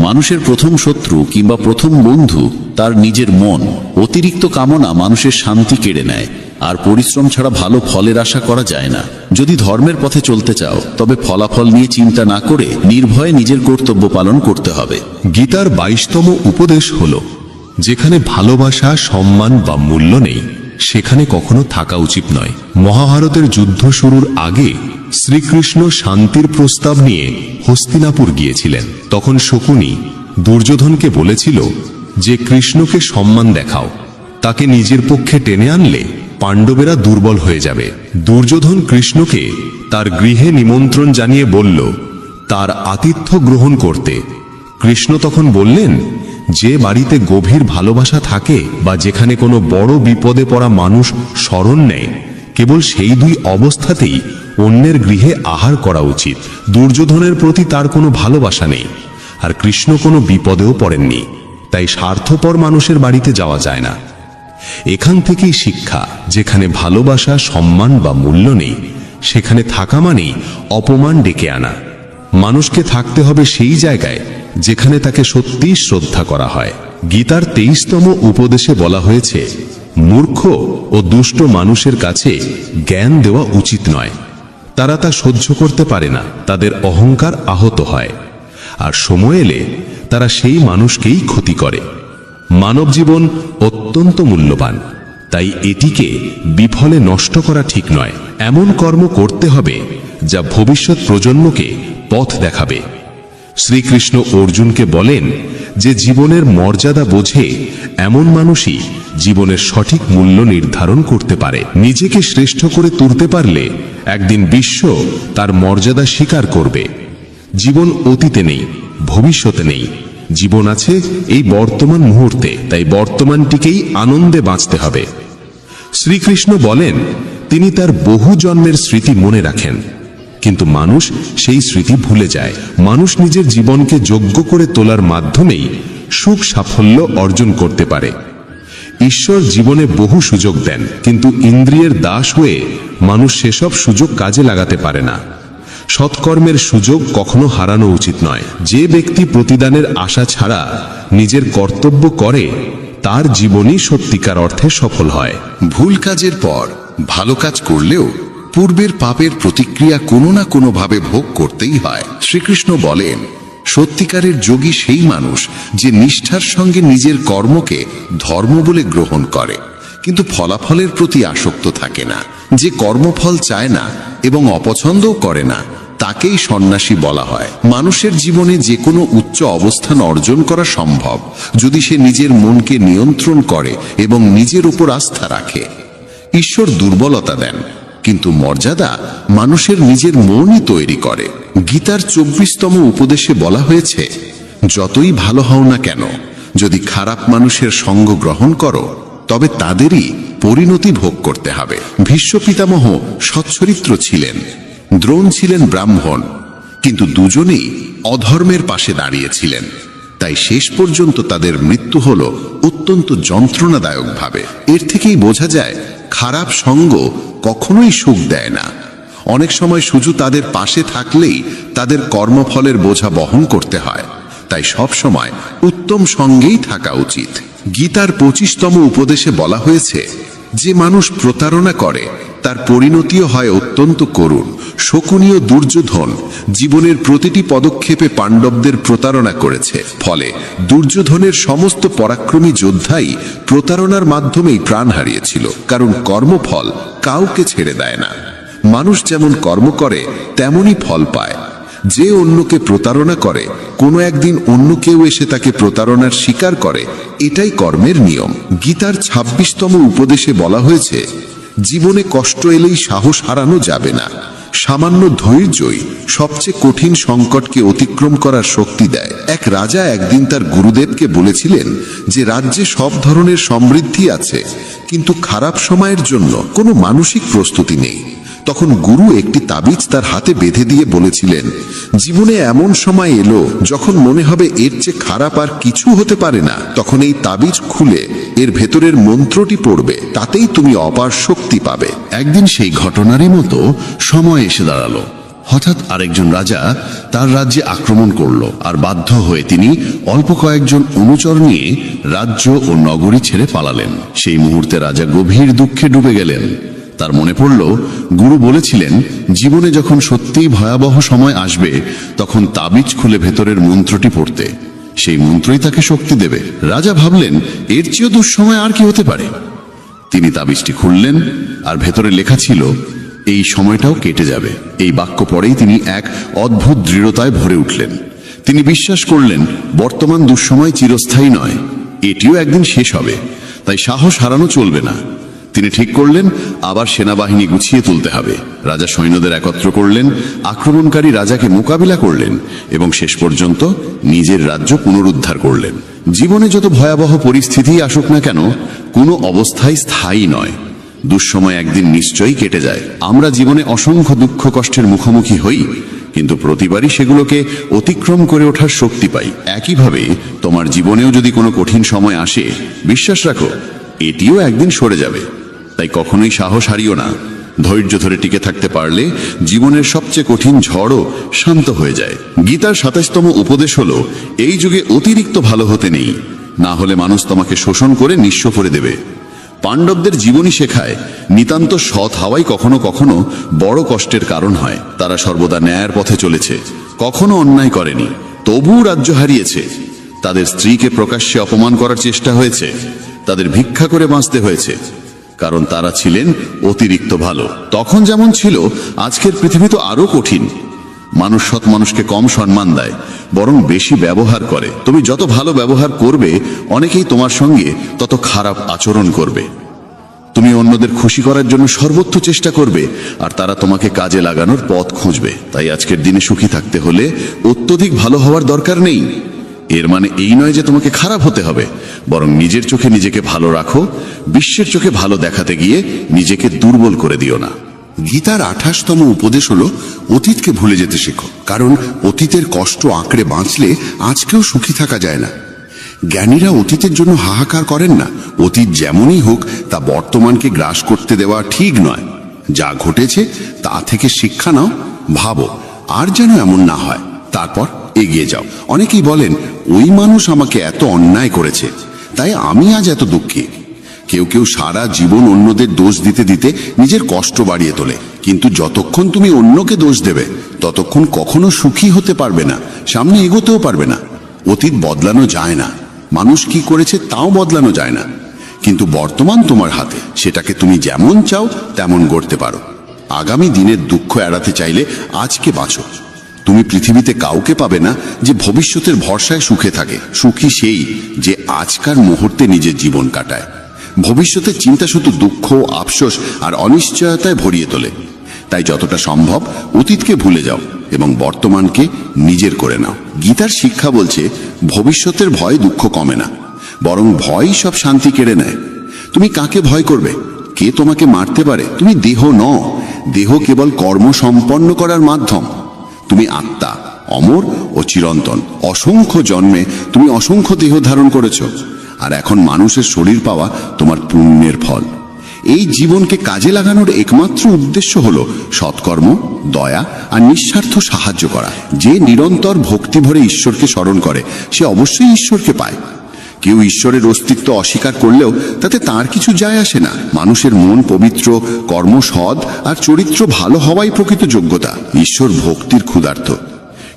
মানুষের প্রথম শত্রু কিংবা প্রথম বন্ধু তার নিজের মন। অতিরিক্ত কামনা মানুষের শান্তি কেড়ে নেয়, আর পরিশ্রম ছাড়া ভালো ফলের আশা করা যায় না। যদি ধর্মের পথে চলতে চাও তবে ফলাফল নিয়ে চিন্তা না করে নির্ভয়ে নিজের কর্তব্য পালন করতে হবে। গীতার 22তম উপদেশ হল, যেখানে ভালোবাসা, সম্মান বা মূল্য নেই সেখানে কখনো থাকা উচিত নয়। মহাভারতের যুদ্ধ শুরুর আগে শ্রীকৃষ্ণ শান্তির প্রস্তাব নিয়ে হস্তিনাপুর গিয়েছিলেন। তখন শকুনি দুর্যোধনকে বলেছিল যে কৃষ্ণকে সম্মান দেখাও, তাকে নিজের পক্ষে টেনে আনলে পাণ্ডবেরা দুর্বল হয়ে যাবে। দুর্যোধন কৃষ্ণকে তার গৃহে নিমন্ত্রণ জানিয়ে বলল তার আতিথ্য গ্রহণ করতে। কৃষ্ণ তখন বললেন, যে বাড়িতে গভীর ভালোবাসা থাকে বা যেখানে কোনো বড় বিপদে পড়া মানুষ শরণ নেয়, কেবল সেই দুই অবস্থাতেই অন্যের গৃহে আহার করা উচিত। দুর্যোধনের প্রতি তার কোনো ভালোবাসা নেই, আর কৃষ্ণ কোনো বিপদেও পড়েননি, তাই স্বার্থপর মানুষের বাড়িতে যাওয়া যায় না। এখান থেকেই শিক্ষা, যেখানে ভালোবাসা, সম্মান বা মূল্য নেই সেখানে থাকা মানেই অপমান ডেকে আনা। মানুষকে থাকতে হবে সেই জায়গায় যেখানে তাকে সত্যিই শ্রদ্ধা করা হয়। গীতার 23তম উপদেশে বলা হয়েছে, মূর্খ ও দুষ্ট মানুষের কাছে জ্ঞান দেওয়া উচিত নয়। তারা তা সহ্য করতে পারে না, তাদের অহংকার আহত হয়, আর সময় এলে তারা সেই মানুষকেই ক্ষতি করে। মানব জীবন অত্যন্ত মূল্যবান, তাই এটিকে বিফলে নষ্ট করা ঠিক নয়। এমন কর্ম করতে হবে যা ভবিষ্যৎ প্রজন্মকে পথ দেখাবে। শ্রীকৃষ্ণ অর্জুনকে বলেন যে জীবনের মর্যাদা বোঝে এমন মানুষই জীবনের সঠিক মূল্য নির্ধারণ করতে পারে। নিজেকে শ্রেষ্ঠ করে তুলতে পারলে একদিন বিশ্ব তার মর্যাদা স্বীকার করবে। জীবন অতীতে নেই, ভবিষ্যতে নেই, জীবন আছে এই বর্তমান মুহূর্তে, তাই বর্তমানটিকেই আনন্দে বাঁচতে হবে। শ্রীকৃষ্ণ বলেন তিনি তার বহু জন্মের স্মৃতি মনে রাখেন, কিন্তু মানুষ সেই স্মৃতি ভুলে যায়। মানুষ নিজের জীবনকে যোগ্য করে তোলার মাধ্যমেই সুখ সাফল্য অর্জন করতে পারে। ঈশ্বর জীবনে বহু সুযোগ দেন, কিন্তু ইন্দ্রিয়ের দাস হয়ে মানুষ সেসব সুযোগ কাজে লাগাতে পারে না। সৎকর্মের সুযোগ কখনো হারানো উচিত নয়। যে ব্যক্তি প্রতিদানের আশা ছাড়া নিজের কর্তব্য করে তার জীবনই সত্যিকার অর্থে সফল হয়। ভুল কাজের পর ভালো কাজ করলেও পূর্বের পাপের প্রতিক্রিয়া কোনো না কোনোভাবে ভোগ করতেই হয়। শ্রীকৃষ্ণ বলেন, সত্যিকারের যোগী সেই মানুষ যে নিষ্ঠার সঙ্গে নিজের কর্মকে ধর্ম বলে গ্রহণ করে, কিন্তু ফলাফলের প্রতি আসক্ত থাকে না। যে কর্মফল চায় না এবং অপছন্দও করে না, তাকেই সন্ন্যাসী বলা হয়। মানুষের জীবনে যে কোনো উচ্চ অবস্থান অর্জন করা সম্ভব যদি সে নিজের মনকে নিয়ন্ত্রণ করে এবং নিজের উপর আস্থা রাখে। ঈশ্বর দুর্বলতা দেন, কিন্তু মর্যাদা মানুষের নিজের মনই তৈরি করে। গীতার 24তম উপদেশে বলা হয়েছে, যতই ভালো হও না কেন, যদি খারাপ মানুষের সঙ্গ গ্রহণ করো তবে তাদেরই পরিণতি ভোগ করতে হবে। ভীষ্ম পিতামহ সচ্চরিত্র ছিলেন, দ্রোণ ছিলেন ব্রাহ্মণ, কিন্তু দুজনেই অধর্মের পাশে দাঁড়িয়েছিলেন। তাই শেষ পর্যন্ত তাদের মৃত্যু হল অত্যন্ত যন্ত্রণাদায়ক ভাবে। এর থেকেই বোঝা যায় খারাপ সঙ্গ কখনোই সুখ দেয় না। অনেক সময় শুধু তাদের পাশে থাকলেই তাদের কর্মফলের বোঝা বহন করতে হয়। তাই সব সময় উত্তম সঙ্গেই থাকা উচিত। গীতার 25তম উপদেশে বলা হয়েছে, যে মানুষ প্রতারণা করে তার পরিণতিও হয় অত্যন্ত করুণ। শকুনি ও দুর্যোধন জীবনের প্রতিটি পদক্ষেপে পাণ্ডবদের প্রতারণা করেছে। ফলে দুর্যোধনের সমস্ত পরাক্রমী যোদ্ধাই প্রতারণার মাধ্যমেই প্রাণ হারিয়েছিল, কারণ কর্মফল কাউকে ছেড়ে দেয় না। মানুষ যেমন কর্ম করে তেমনই ফল পায়। যে অন্যকে প্রতারণা করে কোনো একদিন অন্য কেউ এসে তাকে প্রতারণার শিকার করে, এটাই কর্মের নিয়ম। গীতার ২৬তম উপদেশে বলা হয়েছে, জীবনে কষ্ট এলেই সাহস হারানো যাবে না। সামান্য ধৈর্যই সবচেয়ে কঠিন সংকটকে অতিক্রম করার শক্তি দেয়। এক রাজা একদিন তার গুরুদেবকে বলেছিলেন যে রাজ্যে সব ধরনের সমৃদ্ধি আছে, কিন্তু খারাপ সময়ের জন্য কোনো মানসিক প্রস্তুতি নেই। তখন গুরু একটি তাবিজ তার হাতে বেঁধে দিয়ে বলেছিলেন, জীবনে এমন সময় এলো যখন মনে হবে এর চেয়ে খারাপ আর কিছু হতে পারে না, তখন এই তাবিজ খুলে এর ভেতরের মন্ত্রটি পড়বে, তাতেই তুমি অপার শক্তি পাবে। একদিন সেই ঘটনারই মতো সময় এসে দাঁড়ালো। হঠাৎ আরেকজন রাজা তার রাজ্যে আক্রমণ করলো, আর বাধ্য হয়ে তিনি অল্প কয়েকজন অনুচর নিয়ে রাজ্য ও নগরী ছেড়ে পালালেন। সেই মুহূর্তে রাজা গভীর দুঃখে ডুবে গেলেন। তার মনে পড়ল, গুরু বলেছিলেন জীবনে যখন সত্যিই ভয়াবহ সময় আসবে তখন তাবিজ খুলে ভেতরের মন্ত্রটি পড়তে, সেই মন্ত্রই তাকে শক্তি দেবে। রাজা ভাবলেন, এর চেয়েও দুঃসময় আর কি হতে পারে। তিনি তাবিজটি খুললেন, আর ভেতরে লেখা ছিল, এই সময়টাও কেটে যাবে। এই বাক্য পড়েই তিনি এক অদ্ভুত দৃঢ়তায় ভরে উঠলেন। তিনি বিশ্বাস করলেন, বর্তমান দুঃসময় চিরস্থায়ী নয়, এটিও একদিন শেষ হবে, তাই সাহস হারানো চলবে না। তিনি ঠিক করলেন, আবার সেনাবাহিনী গুছিয়ে তুলতে হবে। রাজা সৈন্যদের একত্র করলেন, আক্রমণকারী রাজাকে মোকাবিলা করলেন এবং শেষ পর্যন্ত নিজের রাজ্য পুনরুদ্ধার করলেন। জীবনে যত ভয়াবহ পরিস্থিতি আসুক না কেন, কোনো অবস্থাই স্থায়ী নয়। দুঃসময় একদিন নিশ্চয়ই কেটে যায়। আমরা জীবনে অসংখ্য দুঃখ কষ্টের মুখোমুখি হই, কিন্তু প্রতিবারই সেগুলোকে অতিক্রম করে ওঠার শক্তি পাই। একইভাবে তোমার জীবনেও যদি কোনো কঠিন সময় আসে, বিশ্বাস রাখো এটিও একদিন সরে যাবে। তাই কখনোই সাহস হারিও না। ধৈর্য ধরে টিকে থাকতে পারলে জীবনের সবচেয়ে কঠিন ঝড়ও শান্ত হয়ে যায়। গীতার ২৭তম উপদেশ হলো, এই যুগে অতিরিক্ত ভালো হতে নেই, না হলে মানুষ তোমাকে শোষণ করে নিঃস্ব করে দেবে। পাণ্ডবদের জীবনী শেখায়, নিতান্ত সৎ হওয়াই কখনো কখনো বড় কষ্টের কারণ হয়। তারা সর্বদা ন্যায়ের পথে চলেছে, কখনো অন্যায় করেনি, তবুও রাজ্য হারিয়েছে। তাদের স্ত্রীকে প্রকাশ্যে অপমান করার চেষ্টা হয়েছে, তাদের ভিক্ষা করে বাঁচতে হয়েছে, কারণ তারা ছিলেন অতিরিক্ত ভালো। তখন যেমন ছিল, আজকের পৃথিবী তো আরো কঠিন। মানুষ সৎ মানুষকে কম সম্মান দেয়, বরং বেশি ব্যবহার করে। তুমি যত ভালো ব্যবহার করবে, অনেকেই তোমার সঙ্গে তত খারাপ আচরণ করবে। তুমি অন্যদের খুশি করার জন্য সর্বোচ্চ চেষ্টা করবে, আর তারা তোমাকে কাজে লাগানোর পথ খুঁজবে। তাই আজকের দিনে সুখী থাকতে হলে অত্যধিক ভালো হওয়ার দরকার নেই। এর মানে এই নয় যে তোমাকে খারাপ হতে হবে, বরং নিজের চোখে নিজেকে ভালো রাখো। বিশ্বের চোখে ভালো দেখাতে গিয়ে নিজেকে দুর্বল করে দিও না। গীতার ২৮তম উপদেশ হলো, অতীতকে ভুলে যেতে শেখো, কারণ অতীতের কষ্ট আঁকড়ে বাঁচলে আজকেও সুখী থাকা যায় না। জ্ঞানীরা অতীতের জন্য হাহাকার করেন না। অতীত যেমনই হোক, তা বর্তমানকে গ্রাস করতে দেওয়া ঠিক নয়। যা ঘটেছে তা থেকে শিক্ষা নাও, ভাবো আর যেন এমন না হয়, তারপর এগিয়ে যাও। অনেকেই বলেন, ওই মানুষ আমাকে এত অন্যায় করেছে, তাই আমি আজ এত দুঃখী। কেউ কেউ সারা জীবন অন্যদের দোষ দিতে দিতে নিজের কষ্ট বাড়িয়ে তোলে। কিন্তু যতক্ষণ তুমি অন্যকে দোষ দেবে, ততক্ষণ কখনো সুখী হতে পারবে না, সামনে এগোতেও পারবে না। অতীত বদলানো যায় না, মানুষ কি করেছে তাও বদলানো যায় না, কিন্তু বর্তমান তোমার হাতে, সেটাকে তুমি যেমন চাও তেমন গড়তে পারো। আগামী দিনের দুঃখ এড়াতে চাইলে আজকে বাঁচো। তুমি পৃথিবীতে কাউকে পাবে না যে ভবিষ্যতের ভরসায় সুখে থাকে। সুখী সেই যে আজকার মুহূর্তে নিজের জীবন কাটায়। ভবিষ্যতের চিন্তা শুধু দুঃখ, আফসোস আর অনিশ্চয়তায় ভরিয়ে তোলে। তাই যতটা সম্ভব অতীতকে ভুলে যাও এবং বর্তমানকে নিজের করে নাও। গীতার শিক্ষা বলছে, ভবিষ্যতের ভয় দুঃখ কমে না, বরং ভয় সব শান্তি কেড়ে নেয়। তুমি কাকে ভয় করবে? কে তোমাকে মারতে পারে? তুমি দেহ নও, দেহ কেবল কর্ম সম্পন্ন করার মাধ্যম। তুমি আত্মা, অমর ও চিরন্তন। অসংখ্য জন্মে তুমি অসংখ্য দেহ ধারণ করেছ, আর এখন মানুষের শরীর পাওয়া তোমার পুণ্যের ফল। এই জীবনকে কাজে লাগানোর একমাত্র উদ্দেশ্য হলো সৎকর্ম, দয়া আর নিঃস্বার্থ সাহায্য করা। যে নিরন্তর ভক্তি ভরে ঈশ্বরকে স্মরণ করে, সে অবশ্যই ঈশ্বরকে পায়। কেউ ঈশ্বরের অস্তিত্ব অস্বীকার করলেও তাতে তার কিছু যায় আসে না। মানুষের মন পবিত্র, কর্ম সৎ আর চরিত্র ভালো হওয়াই প্রকৃত যোগ্যতা। ঈশ্বর ভক্তির ক্ষুধার্ত।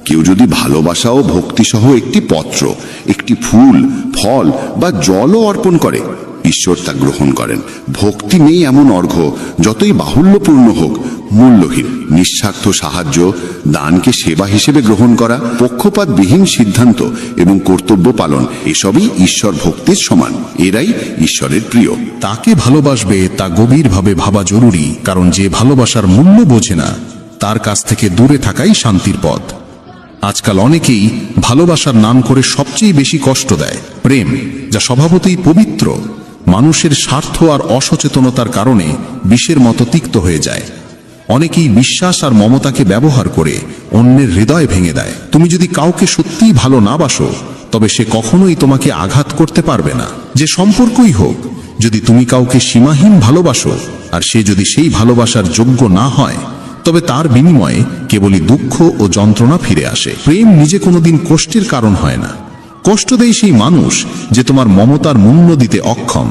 কেউ যদি ভালোবাসা ও ভক্তি সহ একটি পত্র, একটি ফুল, ফল বা জলও অর্পণ করে, ঈশ্বর তা গ্রহণ করেন। ভক্তি নেই এমন অর্ঘ্য যতই বাহুল্যপূর্ণ হোক মূল্যহীন। নিঃস্বার্থ সাহায্য, দানকে সেবা হিসেবে গ্রহণ করা, পক্ষপাতবিহীন সিদ্ধান্ত এবং কর্তব্য পালন, এসবই ঈশ্বর ভক্তির সমান। এরাই ঈশ্বরের প্রিয়। তাকে ভালোবাসবে তা গভীরভাবে ভাবা জরুরি, কারণ যে ভালোবাসার মূল্য বোঝে না তার কাছ থেকে দূরে থাকাই শান্তির পথ। আজকাল অনেকেই ভালোবাসার নাম করে সবচেয়ে বেশি কষ্ট দেয়। প্রেম, যা স্বভাবতই পবিত্র, মানুষের স্বার্থ আর অসচেতনতার কারণে বিষের মতো তিক্ত হয়ে যায়। অনেকেই বিশ্বাস আর মমতাকে ব্যবহার করে অন্যের হৃদয় ভেঙে দেয়। তুমি যদি কাউকে সত্যিই ভালো না বাসো, তবে সে কখনোই তোমাকে আঘাত করতে পারবে না। যে সম্পর্কই হোক, যদি তুমি কাউকে সীমাহীন ভালোবাসো আর সে যদি সেই ভালোবাসার যোগ্য না হয়, তবে তার বিনিময়ে কেবলই দুঃখ ও যন্ত্রণা ফিরে আসে। প্রেম নিজে কোনোদিন কষ্টের কারণ হয় না। কষ্ট দেয় সেই মানুষ যে তোমার মমতার মূল্য দিতে অক্ষম।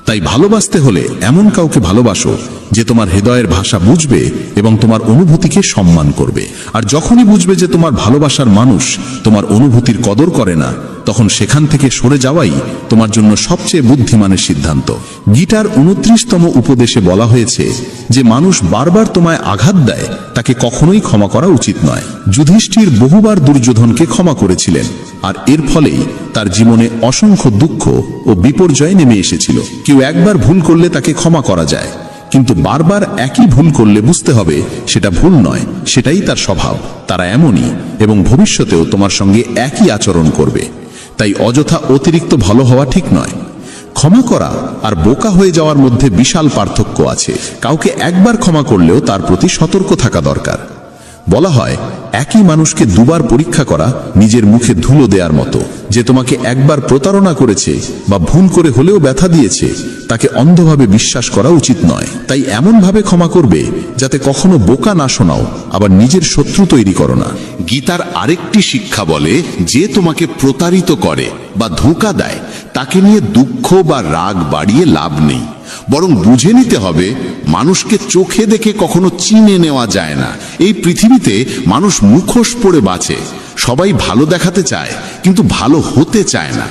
তাই ভালোবাসতে হলে এমন কাউকে ভালোবাসো যে তোমার হৃদয়ের ভাষা বুঝবে এবং তোমার অনুভূতিকে সম্মান করবে। আর যখনই বুঝবে যে তোমার ভালোবাসার মানুষ তোমার অনুভূতির কদর করে না, তখন সেখান থেকে সরে যাওয়াই তোমার জন্য সবচেয়ে বুদ্ধিমানের সিদ্ধান্ত। গীতার 29তম উপদেশে বলা হয়েছে যে মানুষ বারবার তোমায় আঘাত দেয় তাকে কখনোই ক্ষমা করা উচিত নয়। যুধিষ্ঠির বহুবার দুর্যোধনকে ক্ষমা করেছিলেন, আর এর ফলেই তার জীবনে অসংখ্য দুঃখ ও বিপর্যয় নেমে এসেছিল। কেউ একবার ভুল করলে তাকে ক্ষমা করা যায়, কিন্তু বারবার একই ভুল করলে বুঝতে হবে সেটা ভুল নয়, সেটাই তার স্বভাব। তারা এমনই এবং ভবিষ্যতেও তোমার সঙ্গে একই আচরণ করবে। তাই অযথা অতিরিক্ত ভালো হওয়া ঠিক নয়। ক্ষমা করা আর বোকা হয়ে যাওয়ার মধ্যে বিশাল পার্থক্য আছে। কাউকে একবার ক্ষমা করলেও তার প্রতি সতর্ক থাকা দরকার। বলা হয়, একই মানুষকে দুবার পরীক্ষা করা নিজের মুখে ধুলো দেওয়ার মতো। যে তোমাকে একবার প্রতারণা করেছে বা ভুল করে হলেও ব্যথা দিয়েছে, তাকে অন্ধভাবে বিশ্বাস করা উচিত নয়। তাই এমনভাবে ক্ষমা করবে যাতে কখনো বোকা না শোনাও, আবার নিজের শত্রু তৈরি করো না। গীতার আরেকটি শিক্ষা বলে, যে তোমাকে প্রতারিত করে বা ধোঁকা দেয় তাকে নিয়ে দুঃখ বা রাগ বাড়িয়ে লাভ নেই, বরং বুঝে নিতে হবে মানুষকে চোখে দেখে কখনো চিনে নেওয়া যায় না। এই পৃথিবীতে মানুষ মুখোশ পরে বাঁচে। সবাই ভালো দেখাতে চায় কিন্তু ভালো হতে চায় না।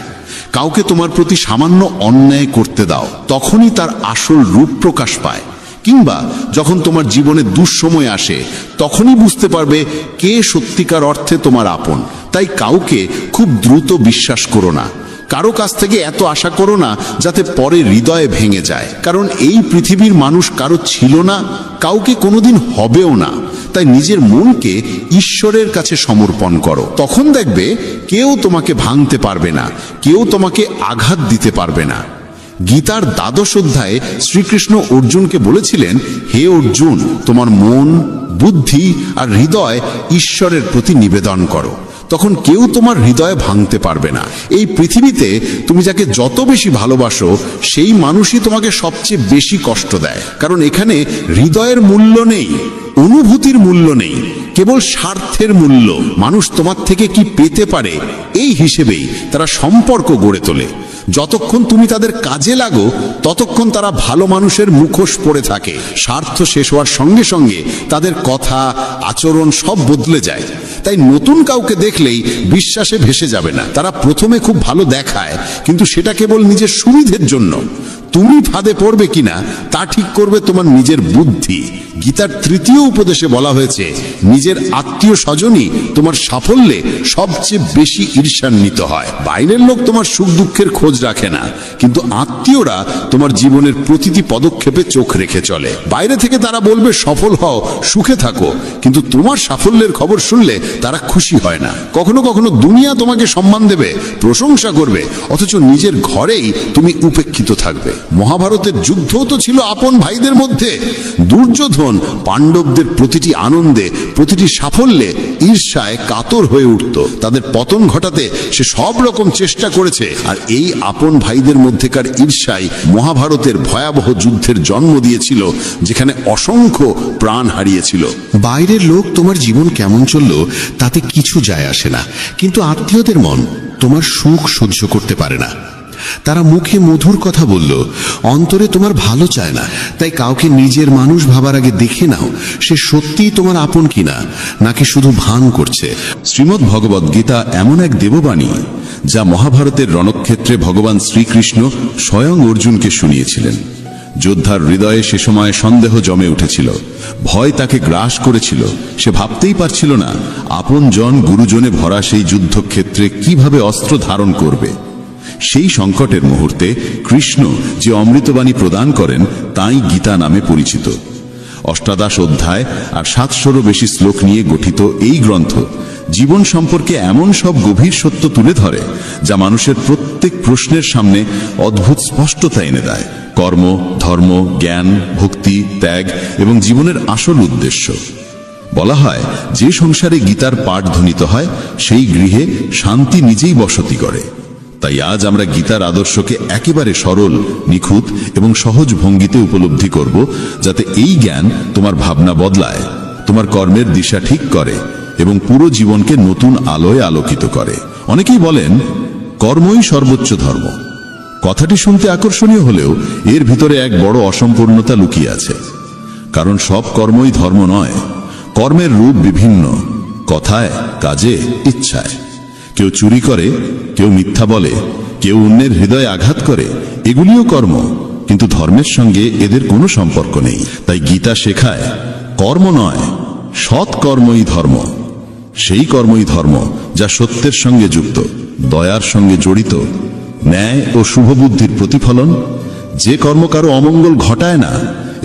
কাউকে তোমার প্রতি সামান্য অন্যায় করতে দাও, তখনই তার আসল রূপ প্রকাশ পায়। কিংবা যখন তোমার জীবনে দুঃসময় আসে, তখনই বুঝতে পারবে কে সত্যিকার অর্থে তোমার আপন। তাই কাউকে খুব দ্রুত বিশ্বাস করো না। কারো কাছ থেকে এত আশা করো না যাতে পরে হৃদয়ে ভেঙে যায়। কারণ এই পৃথিবীর মানুষ কারো ছিল না, কাউকে কোনোদিন হবেও না। তাই নিজের মনকে ঈশ্বরের কাছে সমর্পণ করো। তখন দেখবে কেউ তোমাকে ভাঙতে পারবে না, কেউ তোমাকে আঘাত দিতে পারবে না। গীতার 12 অধ্যায়ে শ্রীকৃষ্ণ অর্জুনকে বলেছিলেন, হে অর্জুন, তোমার মন, বুদ্ধি আর হৃদয় ঈশ্বরের প্রতি নিবেদন করো। তখন কেউ তোমার হৃদয়ে ভাঙতে পারবে না। এই পৃথিবীতে তুমি যাকে যত বেশি ভালোবাসো, সেই মানুষই তোমাকে সবচেয়ে বেশি কষ্ট দেয়। কারণ এখানে হৃদয়ের মূল্য নেই, অনুভূতির মূল্য নেই, কেবল স্বার্থের মূল্য। মানুষ তোমার থেকে কি পেতে পারে এই হিসেবেই তারা সম্পর্ক গড়ে তোলে। যতক্ষণ তুমি তাদের কাজে লাগো, ততক্ষণ তারা ভালো মানুষের মুখোশ পরে থাকে। স্বার্থ শেষ হওয়ার সঙ্গে সঙ্গে তাদের কথা, আচরণ সব বদলে যায়। তাই নতুন কাউকে দেখলেই বিশ্বাসে ভেসে যাবে না। তারা প্রথমে খুব ভালো দেখায়, কিন্তু সেটা কেবল নিজের সুবিধের জন্য। তুমি ফাঁদে পড়বে কিনা তা ঠিক করবে তোমার নিজের বুদ্ধি। গীতার 3য় উপদেশে বলা হয়েছে, নিজের আত্মীয় স্বজনই তোমার সাফল্যে সবচেয়ে বেশি ঈর্ষান্বিত হয়। বাইরের লোক তোমার সুখ দুঃখের খোঁজ রাখে না, কিন্তু আত্মীয়রা তোমার জীবনের প্রতিটি পদক্ষেপে চোখ রেখে চলে। বাইরে থেকে তারা বলবে সফল হও, সুখে থাকো, কিন্তু তোমার সাফল্যের খবর শুনলে তারা খুশি হয় না। কখনো কখনো দুনিয়া তোমাকে সম্মান দেবে, প্রশংসা করবে, অথচ নিজের ঘরেই তুমি উপেক্ষিত থাকবে। মহাভারতের যুদ্ধও তো ছিল আপন ভাইদের মধ্যে। দুর্যোধন পাণ্ডবদের প্রতিটি আনন্দে, প্রতিটি সাফল্যে ঈর্ষায় কাতর হয়ে উঠত। তাদের পতন ঘটাতে সে সব রকম চেষ্টা করেছে। আর এই আপন ভাইদের মধ্যেকার ঈর্ষাই মহাভারতের ভয়াবহ যুদ্ধের জন্ম দিয়েছিল, যেখানে অসংখ্য প্রাণ হারিয়েছিল। বাইরের লোক তোমার জীবন কেমন চললো তাতে কিছু যায় আসে না, কিন্তু আত্মীয়দের মন তোমার সুখ সহ্য করতে পারে না। তারা মুখে মধুর কথা বলল, অন্তরে তোমার ভালো চায় না। তাই কাউকে নিজের মানুষ ভাবার আগে দেখে নাও সে সত্যিই তোমার আপন কিনা, নাকি শুধু ভান করছে। শ্রীমদ্ ভগবদ্ গীতা এমন এক দেববাণী যা মহাভারতের রণক্ষেত্রে ভগবান শ্রীকৃষ্ণ স্বয়ং অর্জুনকে শুনিয়েছিলেন। যোদ্ধার হৃদয়ে সে সময় সন্দেহ জমে উঠেছিল, ভয় তাকে গ্রাস করেছিল। সে ভাবতেই পারছিল না আপন জন গুরুজনে ভরা সেই যুদ্ধক্ষেত্রে কিভাবে অস্ত্র ধারণ করবে। সেই সংকটের মুহূর্তে কৃষ্ণ যে অমৃতবাণী প্রদান করেন তাই গীতা নামে পরিচিত। ৮৮ অধ্যায় আর ৭০০রও বেশি শ্লোক নিয়ে গঠিত এই গ্রন্থ জীবন সম্পর্কে এমন সব গভীর সত্য তুলে ধরে যা মানুষের প্রত্যেক প্রশ্নের সামনে অদ্ভুত স্পষ্টতা এনে দেয়। কর্ম, ধর্ম, জ্ঞান, ভক্তি, ত্যাগ এবং জীবনের আসল উদ্দেশ্য। বলা হয় যে সংসারে গীতার পাঠ ধ্বনিত হয় সেই গৃহে শান্তি নিজেই বসতি করে। তাই আজ আমরা গীতার আদর্শকে একেবারে সরল, নিখুঁত এবং সহজ ভঙ্গিতে উপলব্ধি করব, যাতে এই জ্ঞান তোমার ভাবনা বদলায়, তোমার কর্মের দিশা ঠিক করে এবং পুরো জীবনকে নতুন আলোয় আলোকিত করে। অনেকেই বলেন কর্মই সর্বোচ্চ ধর্ম। কথাটি শুনতে আকর্ষণীয় হলেও এর ভিতরে এক বড় অসম্পূর্ণতা লুকিয়ে আছে। কারণ সব কর্মই ধর্ম নয়। কর্মের রূপ বিভিন্ন, কথায়, কাজে, ইচ্ছায়। কেউ চুরি করে, কেউ মিথ্যা বলে, কেউ অন্যের হৃদয়ে আঘাত করে, এগুলিও কর্ম, কিন্তু ধর্মের সঙ্গে এদের কোনো সম্পর্ক নেই। তাই গীতা শেখায় কর্ম নয়, সৎ কর্মই ধর্ম। সেই কর্মই ধর্ম যা সত্যের সঙ্গে যুক্ত, দয়ার সঙ্গে জড়িত, ন্যায় ও শুভবুদ্ধির প্রতিফলন, যে কর্ম কারো অমঙ্গল ঘটায় না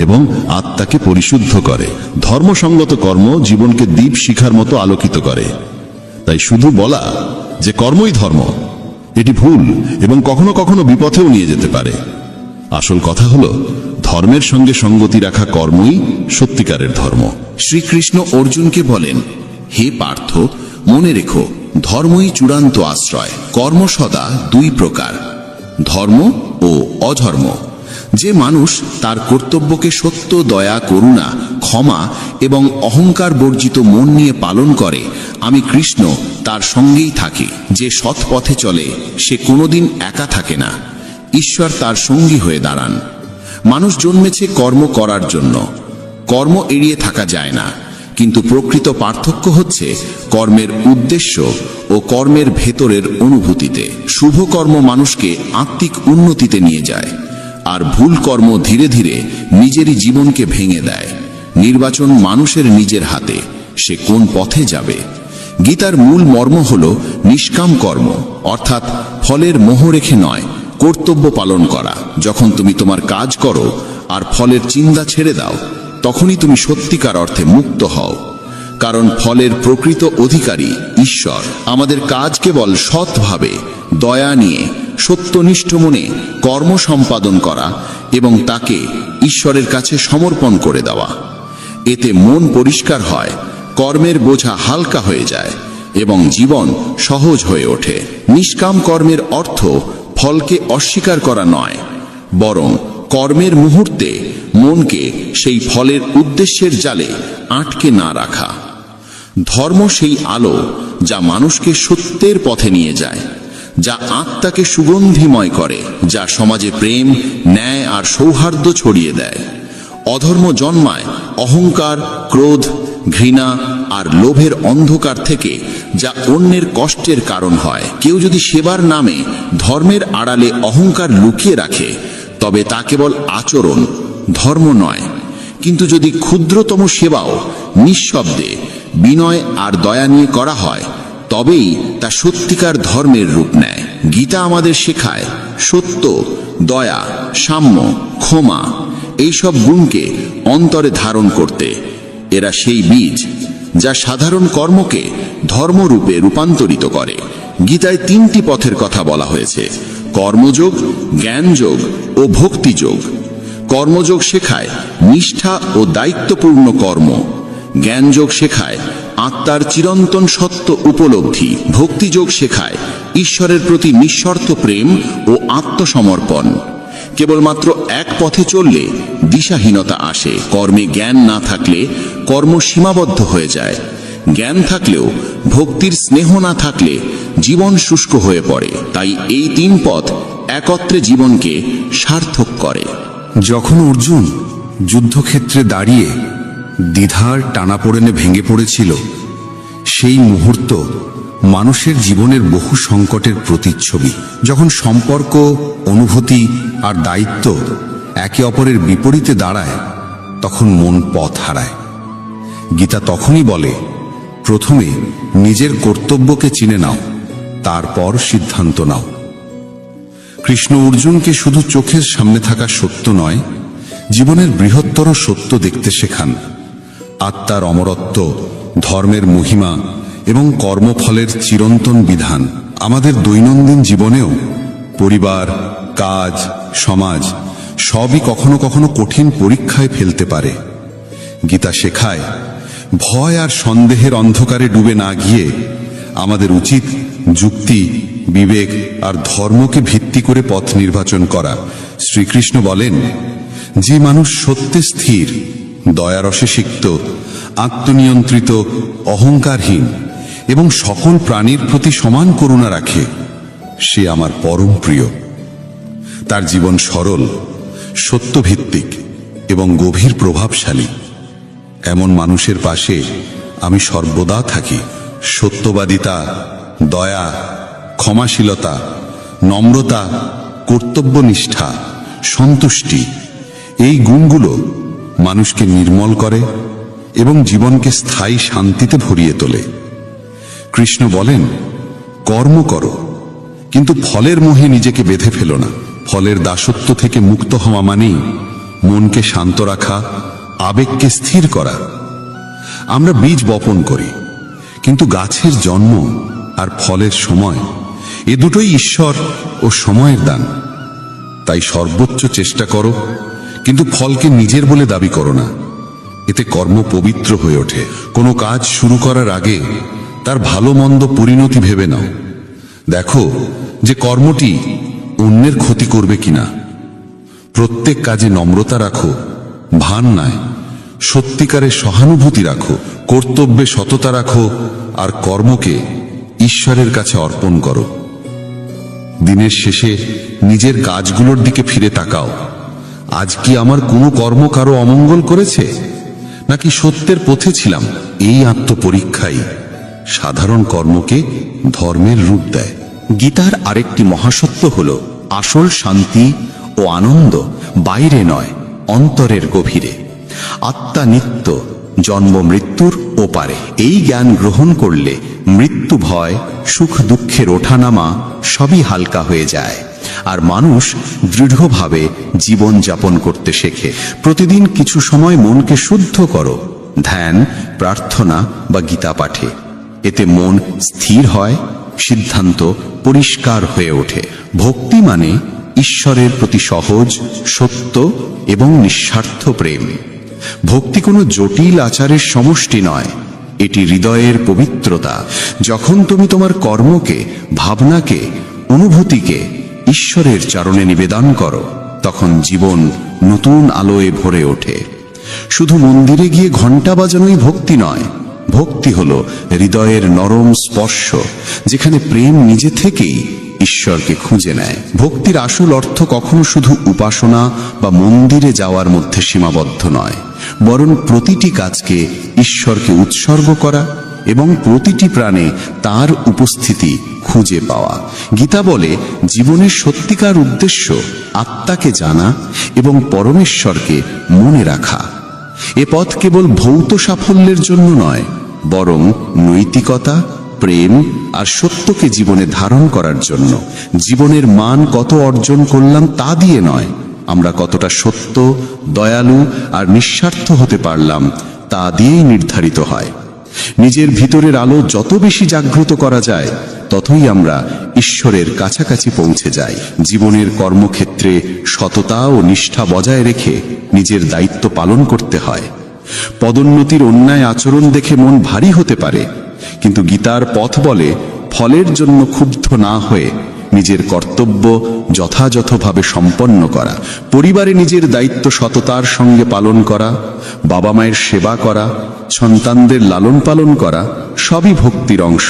এবং আত্মাকে পরিশুদ্ধ করে। ধর্মসঙ্গত কর্ম জীবনকে দীপ শিখার মতো আলোকিত করে। তাই শুধু বলা যে কর্মই ধর্ম, এটি ভুল এবং কখনো কখনো বিপথেও নিয়ে যেতে পারে। আসল কথা হলো ধর্মের সঙ্গে সঙ্গতি রাখা কর্মই সত্যিকারের ধর্ম। শ্রীকৃষ্ণ অর্জুনকে বলেন, হে পার্থ, মনে রেখো, ধর্মই চূড়ান্ত আশ্রয়। কর্ম সদা দুই প্রকার, ধর্ম ও অধর্ম। যে মানুষ তার কর্তব্যকে সত্য, দয়া, করুণা, ক্ষমা এবং অহংকার বর্জিত মন নিয়ে পালন করে, আমি কৃষ্ণ তার সঙ্গেই থাকি। যে সৎ পথে চলে সে কোনোদিন একা থাকে না, ঈশ্বর তার সঙ্গী হয়ে দাঁড়ান। মানুষ জন্মেছে কর্ম করার জন্য, কর্ম এড়িয়ে থাকা যায় না। কিন্তু প্রকৃত পার্থক্য হচ্ছে কর্মের উদ্দেশ্য ও কর্মের ভেতরের অনুভূতিতে। শুভ কর্ম মানুষকে আত্মিক উন্নতিতে নিয়ে যায়, আর ভুল কর্ম ধীরে ধীরে নিজেরই জীবনকে ভেঙে দেয়। নির্বাচন মানুষের নিজের হাতে, সে কোন পথে যাবে। গীতার মূল মর্ম হল নিষ্কাম কর্ম, অর্থাৎ ফলের মোহ রেখে নয়, কর্তব্য পালন করা। যখন তুমি তোমার কাজ করো আর ফলের চিন্তা ছেড়ে দাও, তখনই তুমি সত্যিকার অর্থে মুক্ত হও। কারণ ফলের প্রকৃত অধিকারী ঈশ্বর। আমাদের কাজ কেবল সৎভাবে, দয়া নিয়ে, সত্যনিষ্ঠ মনে কর্ম সম্পাদন করা এবং তাকে ঈশ্বরের কাছে সমর্পণ করে দেওয়া। এতে মন পরিষ্কার হয়, কর্মের বোঝা হালকা হয়ে যায় এবং জীবন সহজ হয়ে ওঠে। নিষ্কাম কর্মের অর্থ ফলকে অস্বীকার করা নয়, বরং কর্মের মুহূর্তে মনকে সেই ফলের উদ্দেশ্যের জালে আটকে না রাখা। ধর্ম সেই আলো যা মানুষকে সত্যের পথে নিয়ে যায়, যা আত্মাকে সুগন্ধিময় করে, যা সমাজে প্রেম, ন্যায় আর সৌহার্দ্য ছড়িয়ে দেয়। অধর্ম জন্মায় অহংকার, ক্রোধ, ঘৃণা আর লোভের অন্ধকার থেকে, যা অন্যের কষ্টের কারণ হয়। কেউ যদি সেবার নামে ধর্মের আড়ালে অহংকার লুকিয়ে রাখে, তবে তা কেবল আচরণ, ধর্ম নয়। কিন্তু যদি ক্ষুদ্রতম সেবাও নিঃশব্দে, বিনয় আর দয়া নিয়ে করা হয়, তবেই তা সত্যিকার ধর্মের রূপ নেয়। গীতা আমাদের শেখায় সত্য, দয়া, সাম্য, ক্ষমা এইসব গুণকে অন্তরে ধারণ করতে। এরা সেই বীজ যা সাধারণ কর্মকে ধর্মরূপে রূপান্তরিত করে। গীতায় 3টি পথের কথা বলা হয়েছে: কর্মযোগ, জ্ঞানযোগ ও ভক্তিযোগ। কর্মযোগ শেখায় নিষ্ঠা ও দায়িত্বপূর্ণ কর্ম। জ্ঞানযোগ শেখায় আত্মার চিরন্তন সত্য উপলব্ধি। ভক্তিযোগ শেখায় ঈশ্বরের প্রতি নিঃশর্ত প্রেম ও আত্মসমর্পণ। কেবলমাত্র এক পথে চললে দিশাহীনতা আসে। কর্মে জ্ঞান না থাকলে কর্ম সীমাবদ্ধ হয়ে যায়। জ্ঞান থাকলেও ভক্তির স্নেহ না থাকলে জীবন শুষ্ক হয়ে পড়ে। তাই এই 3 পথ একত্রে জীবনকে সার্থক করে। যখন অর্জুন যুদ্ধক্ষেত্রে দাঁড়িয়ে দ্বিধার টানাপোড়েনে ভেঙে পড়েছিল, সেই মুহূর্ত মানুষের জীবনের বহু সংকটের প্রতিচ্ছবি। যখন সম্পর্ক, অনুভূতি আর দায়িত্ব একে অপরের বিপরীতে দাঁড়ায়, তখন মন পথ হারায়। গীতা তখনই বলে, প্রথমে নিজের কর্তব্যকে চিনে নাও, তারপর সিদ্ধান্ত নাও। কৃষ্ণ অর্জুনকে শুধু চোখের সামনে থাকা সত্য নয়, জীবনের বৃহত্তর সত্য দেখতে শেখান। আত্মার অমরত্ব, ধর্মের মহিমা এবং কর্মফলের চিরন্তন বিধান। আমাদের দৈনন্দিন জীবনেও পরিবার, কাজ, সমাজ সবই কখনো কখনো কঠিন পরীক্ষায় ফেলতে পারে। গীতা শেখায়, ভয় আর সন্দেহের অন্ধকারে ডুবে না গিয়ে আমাদের উচিত যুক্তি, বিবেক আর ধর্মকে ভিত্তি করে পথ নির্বাচন করা। শ্রীকৃষ্ণ বলেন, যে মানুষ সত্যে স্থির, দয়ারসে সিক্ত, আত্মনিয়ন্ত্রিত, অহংকারহীন এবং সকল প্রাণীর প্রতি সমান করুণা রাখে, সে আমার পরম প্রিয়। তার জীবন সরল, সত্যভিত্তিক এবং গভীর প্রভাবশালী। এমন মানুষের পাশে আমি সর্বদা থাকি। সত্যবাদিতা, দয়া, ক্ষমাশীলতা, নম্রতা, কর্তব্যনিষ্ঠা, সন্তুষ্টি, এই গুণগুলো মানুষকে নির্মল করে এবং জীবনকে স্থায়ী শান্তিতে ভরিয়ে তোলে। কৃষ্ণ বলেন, কর্ম করো, কিন্তু ফলের মোহে নিজেকে বেঁধে ফেলো না। ফলের দাসত্ব থেকে মুক্ত হওয়া মানেই মনকে শান্ত রাখা, আবেগকে স্থির করা। আমরা বীজ বপন করি, কিন্তু গাছের জন্ম আর ফলের সময়, এ দুটোই ঈশ্বর ও সময়ের দান। তাই সর্বোচ্চ চেষ্টা করো, কিন্তু ফলকে নিজের বলে দাবি করো না। এতে কর্ম পবিত্র হয়ে ওঠে। কোনো কাজ শুরু করার আগে তার ভালো মন্দ পরিণতি ভেবে নাও। দেখো যে কর্মটি অন্যের ক্ষতি করবে কিনা। প্রত্যেক কাজে নম্রতা রাখো, ভান নয়, সত্যিকারের সহানুভূতি রাখো, কর্তব্যে সততা রাখো আর কর্মকে ঈশ্বরের কাছে অর্পণ করো। দিনের শেষে নিজের কাজগুলোর দিকে ফিরে তাকাও। আজ কি আমার কোনো কর্ম কারো অমঙ্গল করেছে, নাকি সত্যের পথে ছিলাম? এই আত্মপরীক্ষাই সাধারণ কর্মকে ধর্মের রূপ দেয়। গীতার আরেকটি মহাসত্য হল, আসল শান্তি ও আনন্দ বাইরে নয়, অন্তরের গভীরে। আত্মা নিত্য, জন্ম মৃত্যুর ওপারে। এই জ্ঞান গ্রহণ করলে মৃত্যু ভয়, সুখ দুঃখের ওঠানামা সবই হালকা হয়ে যায়, আর মানুষ দৃঢ়ভাবে জীবন যাপন করতে শেখে। প্রতিদিন কিছু সময় মনকে শুদ্ধ করো, ধ্যান, প্রার্থনা বা গীতা পাঠে। এতে মন স্থির হয়, সিদ্ধান্ত পরিষ্কার হয়ে ওঠে। ভক্তি মানে ঈশ্বরের প্রতি সহজ, সত্য এবং নিঃস্বার্থ প্রেম। ভক্তি কোনো জটিল আচারের সমষ্টি নয়, এটি হৃদয়ের পবিত্রতা। যখন তুমি তোমার কর্মকে, ভাবনাকে, অনুভূতিকে ঈশ্বরের চরণে নিবেদন করো, তখন জীবন নতুন আলোয় ভরে ওঠে। শুধু মন্দিরে গিয়ে ঘণ্টা বাজানোই ভক্তি নয়, ভক্তি হলো হৃদয়ের নরম স্পর্শ, যেখানে প্রেম নিজে থেকেই ঈশ্বরকে খুঁজে নেয়। ভক্তির আসল অর্থ কখনো শুধু উপাসনা বা মন্দিরে যাওয়ার মধ্যে সীমাবদ্ধ নয়, বরং প্রতিটি কাজকে ঈশ্বরকে উৎসর্গ করা এবং প্রতিটি প্রাণে তার উপস্থিতি খুঁজে পাওয়া। গীতা বলে, জীবনের সত্যিকার উদ্দেশ্য আত্মাকে জানা এবং পরমেশ্বরকে মনে রাখা। এ পথ কেবল ভৌত সাফল্যের জন্য নয়, বরং নৈতিকতা, প্রেম আর সত্যকে জীবনে ধারণ করার জন্য। জীবনের মান কত অর্জন করলাম তা দিয়ে নয়, আমরা কতটা সত্য, দয়ালু আর নিঃস্বার্থ হতে পারলাম তা দিয়েই নির্ধারিত হয়। নিজের ভিতরের আলো যত বেশি জাগ্রত করা যায়, ততই আমরা ঈশ্বরের কাছাকাছি পৌঁছে যাই। জীবনের কর্মক্ষেত্রে সততা ও নিষ্ঠা বজায় রেখে নিজের দায়িত্ব পালন করতে হয়। পদোন্নতির অন্যায় আচরণ দেখে মন ভারী হতে পারে, কিন্তু গীতার পথ বলে, ফলের জন্য ক্ষুব্ধ না হয়ে নিজের কর্তব্য যথাযথভাবে সম্পন্ন করা। পরিবারে নিজের দায়িত্ব সততার সঙ্গে পালন করা, বাবা মায়ের সেবা করা, সন্তানদের লালন পালন করা সবই ভক্তির অংশ,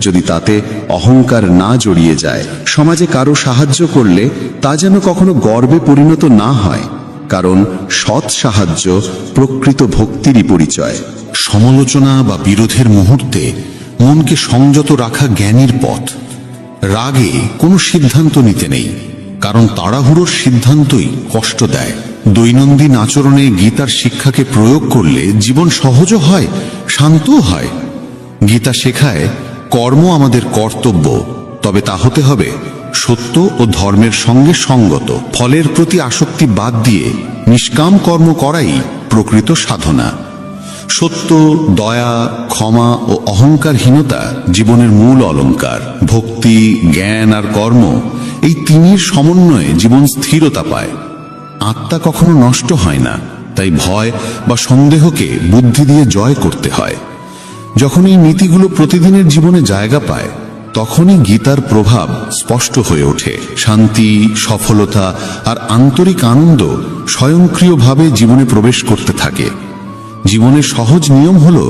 যদি তাতে অহংকার না জড়িয়ে যায়। সমাজে কারো সাহায্য করলে তা যেন কখনো গর্বে পরিণত না হয়, কারণ সৎ সাহায্য প্রকৃত ভক্তিরই পরিচয়। সমালোচনা বা বিরোধের মুহূর্তে মনকে সংযত রাখা জ্ঞানীর পথ। রাগে কোনো সিদ্ধান্ত নিতে নেই, কারণ তাড়াহুড়োর সিদ্ধান্তই কষ্ট দেয়। দৈনন্দিন আচরণে গীতার শিক্ষাকে প্রয়োগ করলে জীবন সহজও হয়, শান্তও হয়। গীতা শেখায় কর্ম আমাদের কর্তব্য, তবে তা হতে হবে সত্য ও ধর্মের সঙ্গে সঙ্গত। ফলের প্রতি আসক্তি বাদ দিয়ে নিষ্কাম কর্ম করাই প্রকৃত সাধনা। সত্য, দয়া, ক্ষমা ও অহংকারহীনতা জীবনের মূল অলংকার। ভক্তি, জ্ঞান আর কর্ম, এই তিনের সমন্বয়ে জীবন স্থিরতা পায়। আত্মা কখনো নষ্ট হয় না, তাই ভয় বা সন্দেহকে বুদ্ধি দিয়ে জয় করতে হয়। যখন এই নীতিগুলো প্রতিদিনের জীবনে জায়গা পায়, তখনই গীতার প্রভাব স্পষ্ট হয়ে ওঠে। শান্তি, সফলতা আর আন্তরিক আনন্দ স্বয়ংক্রিয়ভাবে জীবনে প্রবেশ করতে থাকে। জীবনের সহজ নিয়ম হলো,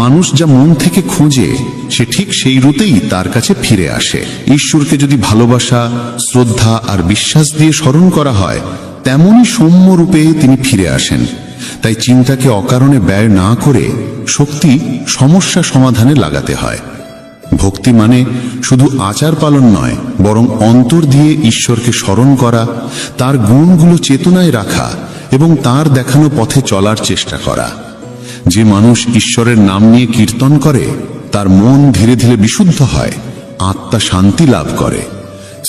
মানুষ যা মন থেকে খোঁজে সে ঠিক সেই রুতেই তার কাছে ফিরে আসে। ঈশ্বরকে যদি ভালোবাসা, শ্রদ্ধা আর বিশ্বাস দিয়ে স্মরণ করা হয়, তেমনই সৌম্য রূপে তিনি ফিরে আসেন। তাই চিন্তাকে অকারণে ব্যয় না করে শক্তি সমস্যা সমাধানে লাগাতে হয়। ভক্তি মানে শুধু আচার পালন নয়, বরং অন্তর দিয়ে ঈশ্বরকে স্মরণ করা, তার গুণগুলো চেতনায় রাখা এবং তার দেখানো পথে চলার চেষ্টা করা। যে মানুষ ঈশ্বরের নাম নিয়ে কীর্তন করে, তার মন ধীরে ধীরে বিশুদ্ধ হয়, আত্মা শান্তি লাভ করে।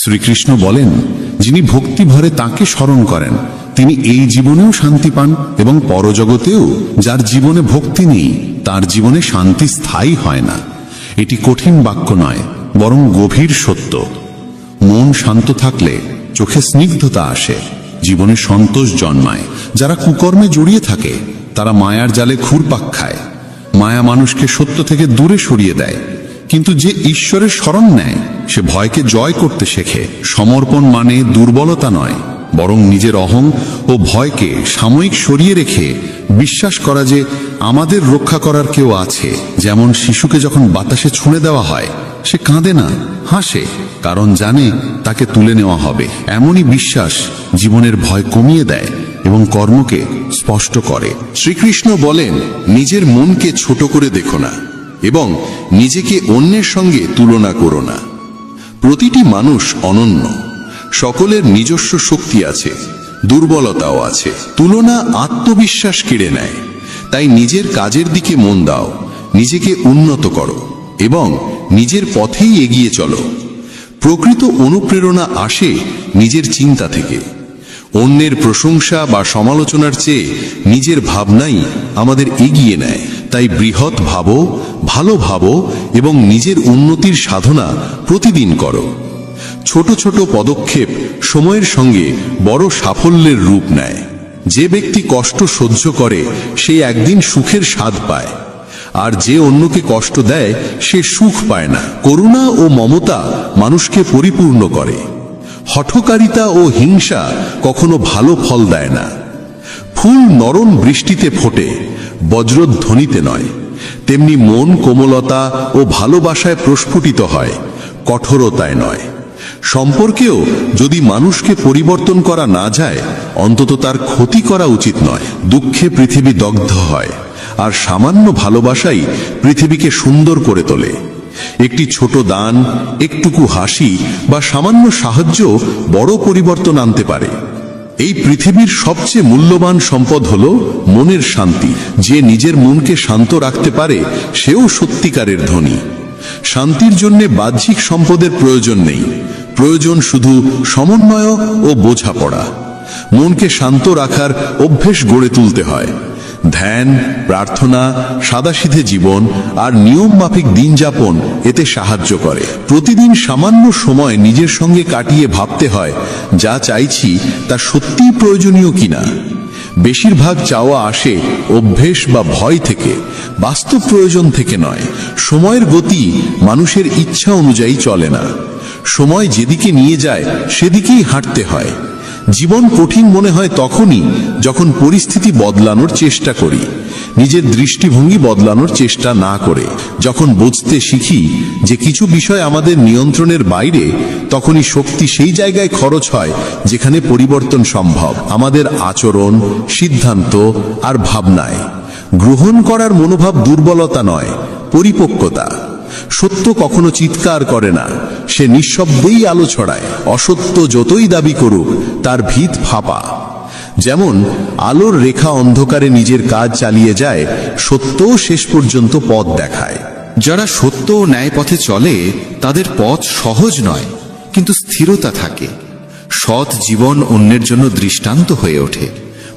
শ্রীকৃষ্ণ বলেন, যিনি ভক্তি ভরে তাকে স্মরণ করেন, তিনি এই জীবনেও শান্তি পান এবং পরজগতেও। যার জীবনে ভক্তি নেই, তার জীবনে শান্তি স্থায়ী হয় না। এটি কঠিন বাক্য নয়, বরং গভীর সত্য। মন শান্ত থাকলে চোখে স্নিগ্ধতা আসে, জীবনে সন্তোষ জন্মায়। যারা কুকর্মে জড়িয়ে থাকে, তারা মায়ার জালে ঘুরপাক খায়। মায়া মানুষকে সত্য থেকে দূরে সরিয়ে দেয়, কিন্তু যে ঈশ্বরের শরণ নেয় সে ভয়কে জয় করতে শেখে। সমর্পণ মানে দুর্বলতা নয়, বরং নিজের অহং ও ভয়কে সাময়িক সরিয়ে রেখে বিশ্বাস করা যে আমাদের রক্ষা করার কেউ আছে। যেমন শিশুকে যখন বাতাসে ছুঁড়ে দেওয়া হয়, সে কাঁদে না, হাসে, কারণ জানে তাকে তুলে নেওয়া হবে। এমনই বিশ্বাস জীবনের ভয় কমিয়ে দেয় এবং কর্মকে স্পষ্ট করে। শ্রীকৃষ্ণ বলেন, নিজের মনকে ছোট করে দেখো না এবং নিজেকে অন্যের সঙ্গে তুলনা করো না। প্রতিটি মানুষ অনন্য, সকলের নিজস্ব শক্তি আছে, দুর্বলতাও আছে। তুলনা আত্মবিশ্বাস কেড়ে নেয়। তাই নিজের কাজের দিকে মন দাও, নিজেকে উন্নত করো এবং নিজের পথেই এগিয়ে চলো। প্রকৃত অনুপ্রেরণা আসে নিজের চিন্তা থেকে। অন্যের প্রশংসা বা সমালোচনার চেয়ে নিজের ভাবনাই আমাদের এগিয়ে নেয়। তাই বৃহৎ ভাবো, ভালো ভাবো এবং নিজের উন্নতির সাধনা প্রতিদিন করো। ছোট ছোট পদক্ষেপ সময়ের সঙ্গে বড় সাফল্যের রূপ নেয়। যে ব্যক্তি কষ্ট সহ্য করে সে একদিন সুখের স্বাদ পায়, আর যে অন্যকে কষ্ট দেয় সে সুখ পায় না। করুণা ও মমতা মানুষকে পরিপূর্ণ করে। হঠকারিতা ও হিংসা কখনো ভালো ফল দেয় না। ফুল নরম বৃষ্টিতে ফোটে, বজ্রধ্বনিতে নয়। তেমনি মন কোমলতা ও ভালোবাসায় প্রস্ফুটিত হয়, কঠোরতায় নয়। সম্পর্কেও যদি মানুষকে পরিবর্তন করা না যায়, অন্তত তার ক্ষতি করা উচিত নয়। দুঃখে পৃথিবী দগ্ধ হয়, আর সামান্য ভালোবাসাই পৃথিবীকে সুন্দর করে তোলে। একটি ছোট দান, একটুকু হাসি বা সামান্য সাহায্য বড় পরিবর্তন আনতে পারে। এই পৃথিবীর সবচেয়ে মূল্যবান সম্পদ হলো মনের শান্তি। যে নিজের মনকে শান্ত রাখতে পারে সেও সত্যিকারের ধনী। শান্তির জন্য বাহ্যিক সম্পদের প্রয়োজন নেই, প্রয়োজন শুধু সমন্বয় ও বোঝাপড়া। মনকে শান্ত রাখার অভ্যেস গড়ে তুলতে হয়। ধ্যান, প্রার্থনা, সাদাসিধে জীবন আর নিয়ম মাফিক দিন যাপন এতে সাহায্য করে। প্রতিদিন সামান্য সময় নিজের সঙ্গে কাটিয়ে ভাবতে হয়, যা চাইছি তা সত্যিই প্রয়োজনীয় কিনা। বেশিরভাগ চাওয়া আসে অভ্যেস বা ভয় থেকে, বাস্তব প্রয়োজন থেকে নয়। সময়ের গতি মানুষের ইচ্ছা অনুযায়ী চলে না। সময় যেদিকে নিয়ে যায় সেদিকেই হাঁটতে হয়। জীবন কঠিন মনে হয় তখনই যখন পরিস্থিতি বদলানোর চেষ্টা করি, নিজের দৃষ্টিভঙ্গি বদলানোর চেষ্টা না করে। যখন বুঝতে শিখি যে কিছু বিষয় আমাদের নিয়ন্ত্রণের বাইরে, তখনই শক্তি সেই জায়গায় খরচ হয় যেখানে পরিবর্তন সম্ভব, আমাদের আচরণ, সিদ্ধান্ত আর ভাবনায়। গ্রহণ করার মনোভাব দুর্বলতা নয়, পরিপক্কতা। সত্য কখনো চিৎকার করে না, সে নিঃশব্দেই আলো ছড়ায়। অসত্য যতই দাবি করুক, তার ভিত ফাঁপা। যেমন আলোর রেখা অন্ধকারে নিজের কাজ চালিয়ে যায়, সত্যও শেষ পর্যন্ত পথ দেখায়। যারা সত্য ও ন্যায় পথে চলে তাদের পথ সহজ নয়, কিন্তু স্থিরতা থাকে। সৎ জীবন অন্যের জন্য দৃষ্টান্ত হয়ে ওঠে।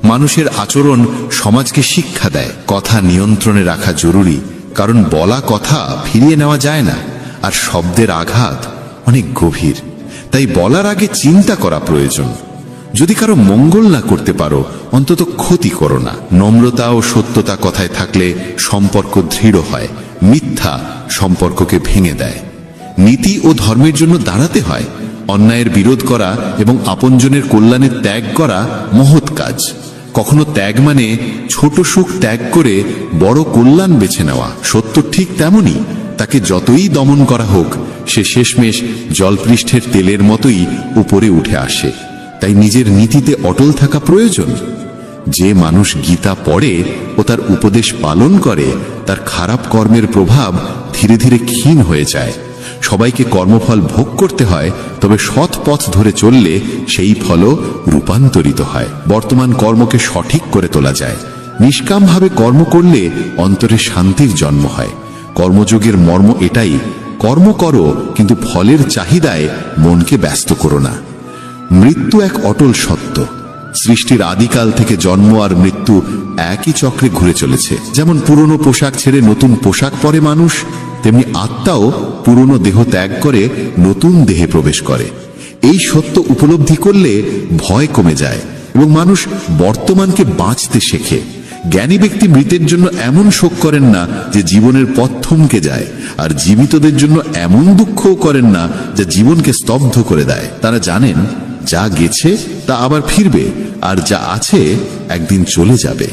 মানুষের আচরণ সমাজকে শিক্ষা দেয়। কথা নিয়ন্ত্রণে রাখা জরুরি, কারণ বলা কথা ফিরিয়ে নেওয়া যায় না, আর শব্দের আঘাত অনেক গভীর। তাই বলার আগে চিন্তা করা প্রয়োজন। যদি কারো মঙ্গল না করতে পারো, অন্তত ক্ষতি করো না। নম্রতা ও সত্যতা কথায় থাকলে সম্পর্ক দৃঢ় হয়, মিথ্যা সম্পর্ককে ভেঙে দেয়। নীতি ও ধর্মের জন্য দাঁড়াতে হয়। অন্যায়ের বিরোধ করা এবং আপনজনের কল্যাণে ত্যাগ করা মহৎ কাজ। কখনো ত্যাগ মানে ছোট সুখ ত্যাগ করে বড় কল্যাণ বেছে নেওয়া। সত্য ঠিক তেমনই, তাকে যতই দমন করা হোক, সে শেষমেশ জলপৃষ্ঠের তেলের মতোই উপরে উঠে আসে। তাই নিজের নীতিতে অটল থাকা প্রয়োজন। যে মানুষ গীতা পড়ে ও তার উপদেশ পালন করে, তার খারাপ কর্মের প্রভাব ধীরে ধীরে ক্ষীণ হয়ে যায়। সবাইকে কর্মফল ভোগ করতে হয়, তবে সৎ পথ ধরে চললে সেই ফলও রূপান্তরিত হয়। বর্তমান কর্মকে সঠিক করে তোলা যায়। নিষ্কামভাবে কর্ম করলে অন্তরে শান্তির জন্ম হয়। কর্মযোগের মর্ম এটাই, কর্ম করো কিন্তু ফলের চাহিদায় মনকে ব্যস্ত করো না। মৃত্যু এক অটল সত্য। সৃষ্টির আদিকাল থেকে জন্ম আর মৃত্যু একই চক্রে ঘুরে চলেছে। যেমন পুরনো পোশাক ছেড়ে নতুন পোশাক পরে মানুষ, তেমনি আত্মাও পুরনো দেহ ত্যাগ করে নতুন দেহে প্রবেশ করে। এই সত্য উপলব্ধি করলে ভয় কমে যায় এবং মানুষ বর্তমানকে বাঁচতে শেখে। জ্ঞানী ব্যক্তি মৃতের জন্য এমন শোক করেন না যে জীবনের পথ থমকে যায়, আর জীবিতদের জন্য এমন দুঃখও করেন না যা জীবনকে স্তব্ধ করে দেয়। তারা জানেন যা গেছে তা আবার ফিরবে, আর যা আছে একদিন চলে যাবে।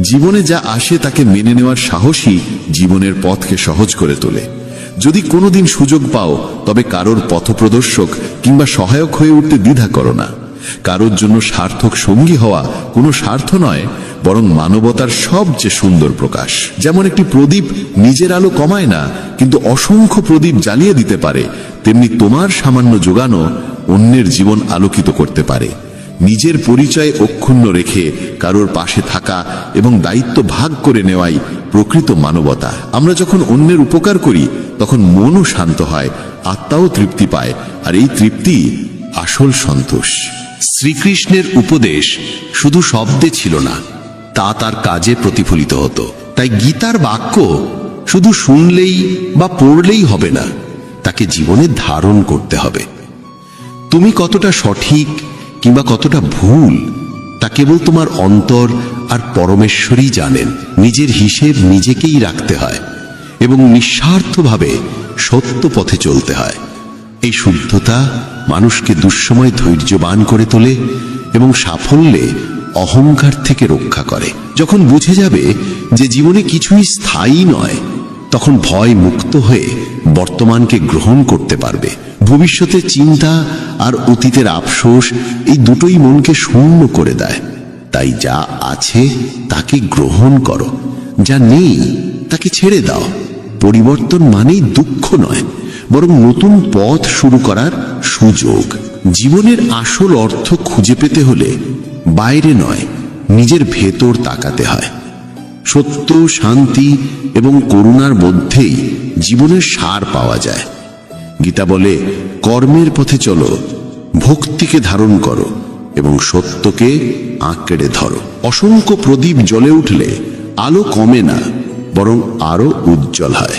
জীবনে যা আসে তাকে মেনে নেওয়ার সাহসী জীবনের পথকে সহজ করে তোলে। যদি কোনোদিন সুযোগ পাও, তবে কারোর পথপ্রদর্শক কিংবা সহায়ক হয়ে উঠতে দ্বিধা করো না। কারোর জন্য সার্থক সঙ্গী হওয়া কোনো স্বার্থ নয়, বরং মানবতার সবচেয়ে সুন্দর প্রকাশ। যেমন একটি প্রদীপ নিজের আলো কমায় না, কিন্তু অসংখ্য প্রদীপ জ্বালিয়ে দিতে পারে, তেমনি তোমার সামান্য যোগানো অন্যের জীবন আলোকিত করতে পারে। নিজের পরিচয় অক্ষুণ্ণ রেখে কারোর পাশে থাকা এবং দায়িত্ব ভাগ করে নেওয়াই প্রকৃত মানবতা। আমরা যখন অন্যের উপকার করি, তখন মনও শান্ত হয়, আত্মাও তৃপ্তি পায়, আর এই তৃপ্তি আসল সন্তোষ। শ্রীকৃষ্ণের উপদেশ শুধু শব্দে ছিল না, তা তার কাজে প্রতিফলিত হতো। তাই গীতার বাক্য শুধু শুনলেই বা পড়লেই হবে না, তাকে জীবনে ধারণ করতে হবে। তুমি কতটা সঠিক কিংবা কতটা ভুল, তা কেবল তোমার অন্তর আর পরমেশ্বরই জানেন। নিজের হিসেব নিজেকেই রাখতে হয় এবং নিঃস্বার্থভাবে সত্য পথে চলতে হয়। এই শুদ্ধতা মানুষকে দুঃসময় ধৈর্যবান করে তোলে এবং সাফল্যে অহংকার থেকে রক্ষা করে। যখন বুঝে যাবে যে জীবনে কিছুই স্থায়ী নয়, তখন ভয় মুক্ত হয়ে বর্তমানকে গ্রহণ করতে পারবে। ভবিষ্যতের চিন্তা আর অতীতের আফসোস, এই দুটোই মনকে শূন্য করে দেয়। তাই যা আছে তাকে গ্রহণ করো, যা নেই তাকে ছেড়ে দাও। পরিবর্তন মানেই দুঃখ নয়, বরং নতুন পথ শুরু করার সুযোগ। জীবনের আসল অর্থ খুঁজে পেতে হলে বাইরে নয়, নিজের ভেতর তাকাতে হয়। সত্য, শান্তি এবং করুণার মধ্যেই জীবনের সার পাওয়া যায়। গীতা বলে, কর্মের পথে চলো, ভক্তিকে ধারণ করো এবং সত্যকে আঁকড়ে ধরো। অসংখ্য প্রদীপ জ্বলে উঠলে আলো কমে না, বরং আরো উজ্জ্বল হয়।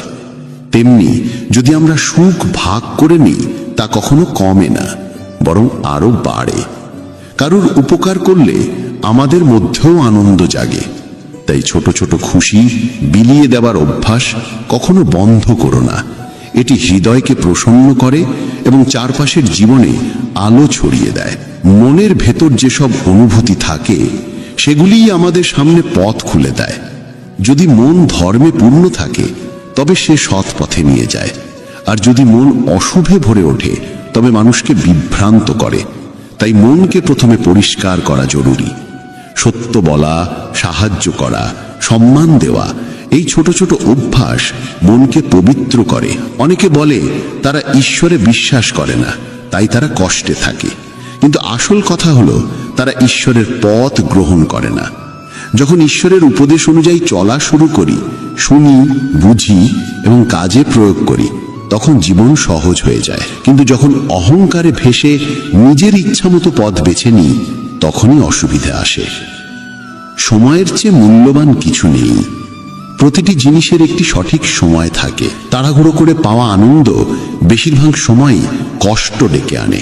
তেমনি যদি আমরা সুখ ভাগ করে নিই, তা কখনো কমে না, বরং আরো বাড়ে। কারোর উপকার করলে আমাদের মধ্যেও আনন্দ জাগে। তাই ছোট ছোট খুশি বিলিয়ে দেওয়ার অভ্যাস কখনো বন্ধ করো না। এটি হৃদয়কে প্রসন্ন করে এবং চারপাশের জীবনে আলো ছড়িয়ে দেয়। মনের ভেতর যেসব অনুভূতি থাকে সেগুলিই আমাদের সামনে পথ খুলে দেয়। যদি মন ধর্মে পূর্ণ থাকে তবে সে সৎ পথে নিয়ে যায়, আর যদি মন অশুভে ভরে ওঠে তবে মানুষকে বিভ্রান্ত করে। তাই মনকে প্রথমে পরিষ্কার করা জরুরি। সত্য বলা, সাহায্য করা, সম্মান দেওয়া, এই ছোট ছোট অভ্যাস মনকে পবিত্র করে। অনেকে বলে তারা ঈশ্বরে বিশ্বাস করে না, তাই তারা কষ্টে থাকে। কিন্তু আসল কথা হলো তারা ঈশ্বরের পথ গ্রহণ করে না। যখন ঈশ্বরের উপদেশ অনুযায়ী চলা শুরু করি, শুনি, বুঝি এবং কাজে প্রয়োগ করি, তখন জীবন সহজ হয়ে যায়। কিন্তু যখন অহংকারে ভেসে নিজের ইচ্ছামতো পথ বেছে নিই, তখনই অসুবিধা আসে। সময়ের চেয়ে মূল্যবান কিছু নেই। প্রতিটি জিনিসের একটি সঠিক সময় থাকে। তাড়াহুড়ো করে পাওয়া আনন্দ বেশিরভাগ সময়ই কষ্ট ডেকে আনে।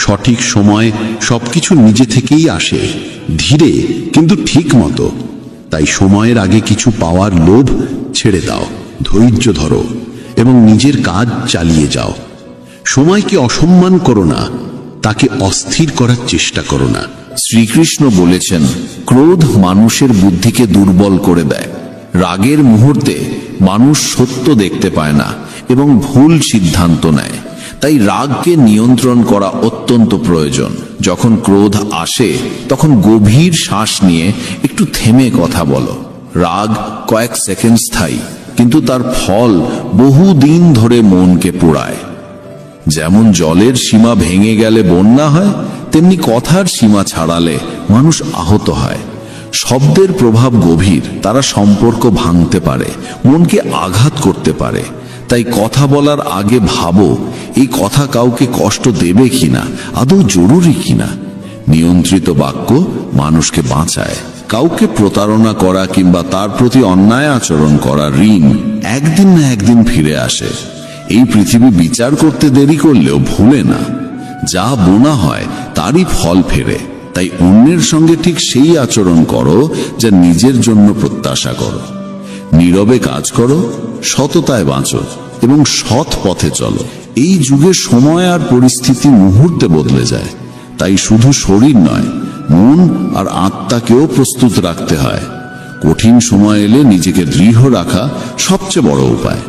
সঠিক সময় সবকিছু নিজে থেকেই আসে, ধীরে কিন্তু ঠিক মতো। তাই সময়ের আগে কিছু পাওয়ার লোভ ছেড়ে দাও, ধৈর্য ধরো এবং নিজের কাজ চালিয়ে যাও। সময়কে অসম্মান করো না, তাকে অস্থির করার চেষ্টা করো না। শ্রীকৃষ্ণ বলেছেন, ক্রোধ মানুষের বুদ্ধিকে দুর্বল করে দেয়। রাগের মুহূর্তে মানুষ সত্য দেখতে পায় না এবং ভুল সিদ্ধান্ত নেয়। তাই রাগকে নিয়ন্ত্রণ করা অত্যন্ত প্রয়োজন। যখন ক্রোধ আসে তখন গভীর শ্বাস নিয়ে একটু থেমে কথা বলো। রাগ কয়েক সেকেন্ড স্থায়ী, কিন্তু তার ফল বহুদিন ধরে মনকে পোড়ায়। যেমন জলের সীমা ভেঙে গেলে বন্যা হয়, তেমনি কথার সীমা ছাড়ালে মানুষ আহত হয়। শব্দের প্রভাব গভীর, তারা সম্পর্ক ভাঙতে পারে, মনকে আঘাত করতে পারে। তাই কথা বলার আগে ভাবো, এই কথা কাউকে কষ্ট দেবে কিনা, আদৌ জরুরি কিনা। নিয়ন্ত্রিত বাক্য মানুষকে বাঁচায়। কাউকে প্রতারণা করা কিংবা তার প্রতি অন্যায় আচরণ করা ঋণ একদিন না একদিন ফিরে আসে। এই পৃথিবী বিচার করতে দেরি করলেও ভুলে না, যা বোনা হয় তারই ফল ফেরে। তাই অন্যের সঙ্গে ঠিক সেই আচরণ করো যা নিজের জন্য প্রত্যাশা করো। নীরবে কাজ করো, সততায় বাঁচো এবং সৎ পথে চলো। এই যুগে সময় আর পরিস্থিতি মুহূর্তে বদলে যায়। তাই শুধু শরীর নয়, মন আর আত্মাকেও প্রস্তুত রাখতে হয়। কঠিন সময় এলে নিজেকে দৃঢ় রাখা সবচেয়ে বড় উপায়।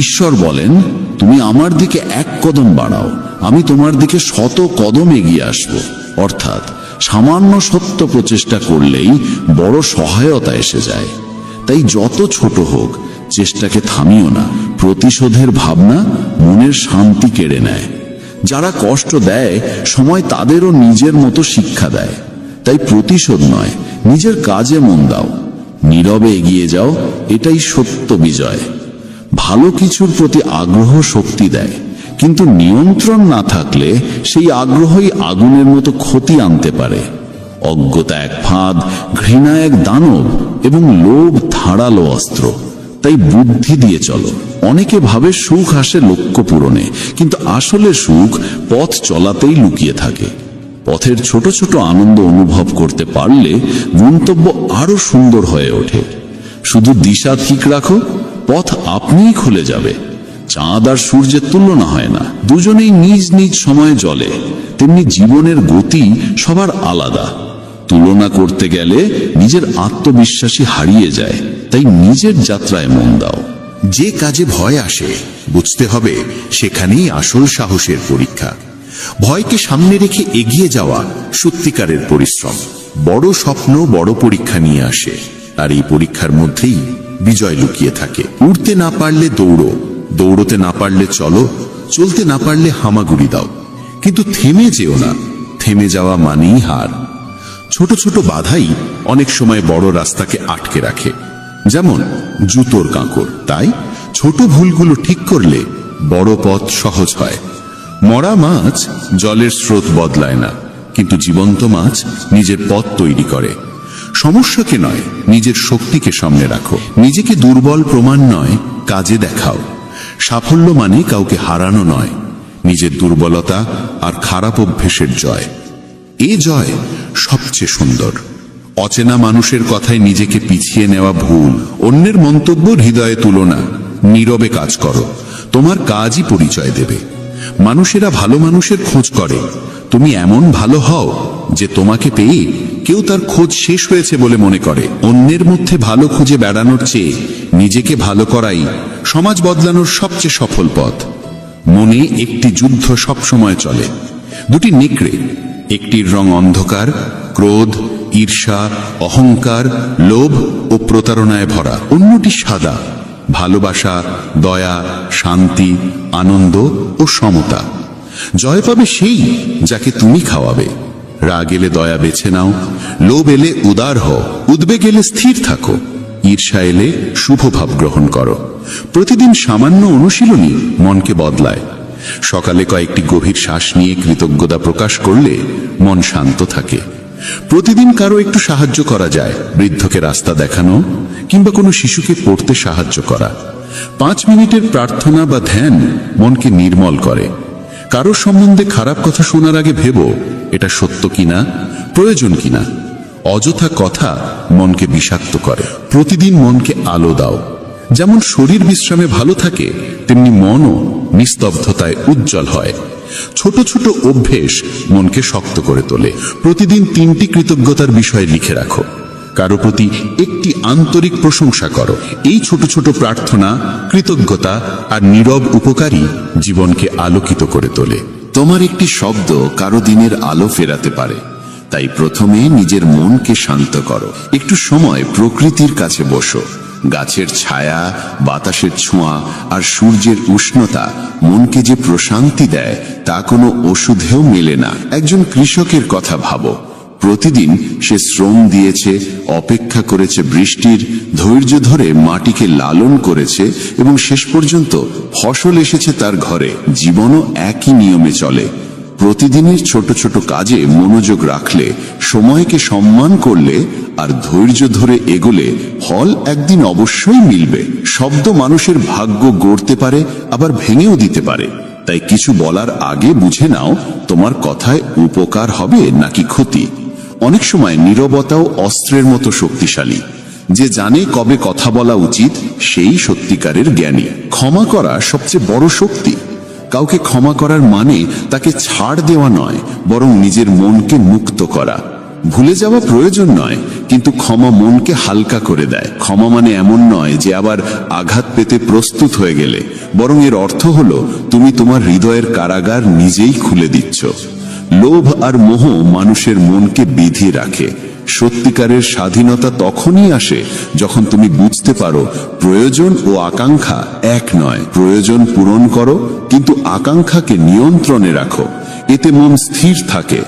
ঈশ্বর বলেন, তুমি আমার দিকে এক কদম বাড়াও, আমি তোমার দিকে 100 কদম এগিয়ে আসব। অর্থাৎ সামান্য সত্য প্রচেষ্টা করলেই বড় সহায়তা এসে যায়। তাই যত ছোট হোক, চেষ্টাকে থামিও না। প্রতিশোধের ভাবনা মনের শান্তি কেড়ে নেয়। যারা কষ্ট দেয়, সময় তাদেরও নিজের মতো শিক্ষা দেয়। তাই প্রতিশোধ নয়, নিজের কাজে মন দাও, নীরবে এগিয়ে যাও, এটাই সত্য বিজয়। ভালো কিছুর প্রতি আগ্রহ শক্তি দেয়, কিন্তু নিয়ন্ত্রণ না থাকলে সেই আগ্রহই আগুনের মতো ক্ষতি আনতে পারে। অজ্ঞতা এক ফাঁদ, ঘৃণা এক দানব এবং লোভ ধারালো অস্ত্র। তাই বুদ্ধি দিয়ে চলো। অনেকে ভাবে সুখ আসে লক্ষ্য পূরণে, কিন্তু আসলে সুখ পথ চলাতেই লুকিয়ে থাকে। পথের ছোট ছোট আনন্দ অনুভব করতে পারলে গন্তব্য আরো সুন্দর হয়ে ওঠে। শুধু দিশা ঠিক রাখো, পথ আপনিই খুলে যাবে। চাঁদ আর সূর্যের তুলনা হয় না, দুজনেই নিজ নিজ সময়ে জ্বলে। তেমনি জীবনের গতি সবার আলাদা। তুলনা করতে গেলে নিজের আত্মবিশ্বাসী হারিয়ে যায়। তাই নিজের যাত্রায় মন দাও। যে কাজে ভয় আসে, বুঝতে হবে সেখানেই আসল সাহসের পরীক্ষা। ভয়কে সামনে রেখে এগিয়ে যাওয়া সত্যিকারের পরিশ্রম। বড় স্বপ্ন বড় পরীক্ষা নিয়ে আসে, আর এই পরীক্ষার মধ্যেই বিজয় লুকিয়ে থাকে। উড়তে না পারলে দৌড়ো, দৌড়তে না পারলে চলো, চলতে না পারলে হামাগুড়ি দাও, কিন্তু থেমে যেও না। থেমে যাওয়া মানেই হার। ছোট ছোট বাধাই অনেক সময় বড় রাস্তাকে আটকে রাখে, যেমন জুতোর কাঁকড়। তাই ছোট ভুলগুলো ঠিক করলে বড় পথ সহজ হয়। মরা মাছ জলের স্রোত বদলায় না, কিন্তু জীবন্ত মাছ নিজের পথ তৈরি করে। সমস্যাকে নয়, নিজের শক্তিকে সামনে রাখো। নিজেকে দুর্বল প্রমাণ নয়, কাজে দেখাও। সাফল্য মানে কাউকে হারানো নয়, নিজের দুর্বলতা আর খারাপ অভ্যেসের জয়। এ জয় সবচেয়ে সুন্দর। অচেনা মানুষের কথায় নিজেকে পিছিয়ে নেওয়া ভুল। অন্যের মন্তব্য হৃদয়ে তুলো না, নীরবে কাজ করো, তোমার কাজই পরিচয় দেবে। মানুষেরা ভালো মানুষের খোঁজ করে, তুমি এমন ভালো হও যে তোমাকে পেয়ে কেউ তার খোঁজ শেষ হয়েছে বলে মনে করে। অন্যের মধ্যে ভালো খুঁজে বেড়ানোর চেয়ে নিজেকে ভালো করাই সমাজ বদলানোর সবচেয়ে সফল পথ। মনে একটি যুদ্ধ সবসময় চলে, দুটি নেকড়ে, একটির রং অন্ধকার, ক্রোধ, ঈর্ষা, অহংকার, লোভ ও প্রতারণায় ভরা, অন্যটি সাদা, ভালোবাসা, দয়া, শান্তি, আনন্দ ও সমতা। জয় পাবে সেই যাকে তুমি খাওয়াবে। রাগ এলে দয়া বেছে নাও, লোভ এলে উদার হও, উদ্বেগ এলে স্থির থাকো, ঈর্ষা এলে শুভ ভাব গ্রহণ করো। প্রতিদিন সামান্য অনুশীলনই মনকে বদলায়। সকালে কয়েকটি গভীর শ্বাস নিয়ে কৃতজ্ঞতা প্রকাশ করলে মন শান্ত থাকে। প্রতিদিন কারো একটু সাহায্য করা যায়, বৃদ্ধকে রাস্তা দেখানো কিংবা কোনো শিশুকে পড়তে সাহায্য করা। 5 মিনিটের প্রার্থনা বা ধ্যান মনকে নির্মল করে। কারো সম্বন্ধে খারাপ কথা শোনার আগে ভেবো এটা সত্য কিনা, প্রয়োজন কিনা। অযথা কথা মনকে বিষাক্ত করে। প্রতিদিন মনকে আলো দাও। যেমন শরীর বিশ্রামে ভালো থাকে, তেমনি মনও নিস্তব্ধতায় উজ্জ্বল হয়। ছোট ছোট অভ্যেস মনকে শক্ত করে তোলে। প্রতিদিন 3টি কৃতজ্ঞতার বিষয় লিখে রাখো। কারো প্রতি একটি আন্তরিক প্রশংসা করো। এই ছোট ছোট প্রার্থনা, কৃতজ্ঞতা আর নীরব উপকারী জীবনকে আলোকিত করে তোলে। তোমার একটি শব্দ কারো দিনের আলো ফেরাতে পারে। তাই প্রথমে নিজের মনকে শান্ত করো। একটু সময় প্রকৃতির কাছে বসো। গাছের ছায়া, বাতাসের ছোঁয়া আর সূর্যের উষ্ণতা মনকে যে প্রশান্তি দেয় তা কোনো ওষুধেও মেলে না। একজন কৃষকের কথা ভাবো। প্রতিদিন সে শ্রম দিয়েছে, অপেক্ষা করেছে বৃষ্টির, ধৈর্য ধরে মাটিকে লালন করেছে এবং শেষ পর্যন্ত ফসল এসেছে তার ঘরে। জীবনও একই নিয়মে চলে। প্রতিদিনের ছোট ছোট কাজে মনোযোগ রাখলে, সময়কে সম্মান করলে আর ধৈর্য ধরে এগোলে ফল একদিন অবশ্যই মিলবে। শব্দ মানুষের ভাগ্য গড়তে পারে, আবার ভেঙেও দিতে পারে। তাই কিছু বলার আগে বুঝে নাও তোমার কথায় উপকার হবে নাকি ক্ষতি। অনেক সময় নীরবতাও অস্ত্রের মতো শক্তিশালী। যে জানে কবে কথা বলা উচিত সেই সত্যিকারের জ্ঞানী। ক্ষমা করা সবচেয়ে বড় শক্তি। কাউকে ক্ষমা করার মানে তাকে ছাড় দেওয়া নয়, বরং নিজের মনকে মুক্ত করা। ভুলে যাওয়া প্রয়োজন নয়, কিন্তু ক্ষমা মনকে হালকা করে দেয়। ক্ষমা মানে এমন নয় যে আবার আঘাত পেতে প্রস্তুত হয়ে গেলে, বরং এর অর্থ হলো তুমি তোমার হৃদয়ের কারাগার নিজেই খুলে দিচ্ছ। লোভ আর মোহ মানুষের মনকে বিধিয়ে রাখে। সত্যিকারের স্বাধীনতা তখনই আসে যখন তুমি বুঝতে পারো প্রয়োজন ও আকাঙ্ক্ষা এক নয়। প্রয়োজন পূরণ করো, কিন্তু আকাঙ্ক্ষাকে নিয়ন্ত্রণে রাখো। এতে মন স্থির থাকে।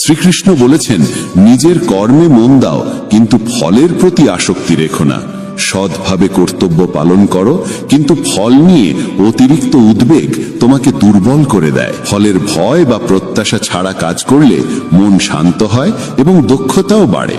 শ্রীকৃষ্ণ বলেছেন, নিজের কর্মে মন দাও, কিন্তু ফলের প্রতি আসক্তি রেখো না। সৎভাবে কর্তব্য পালন করো, কিন্তু ফল নিয়ে অতিরিক্ত উদ্বেগ তোমাকে দুর্বল করে দেয়। ফলের ভয় বা প্রত্যাশা ছাড়া কাজ করলে মন শান্ত হয় এবং দক্ষতাও বাড়ে।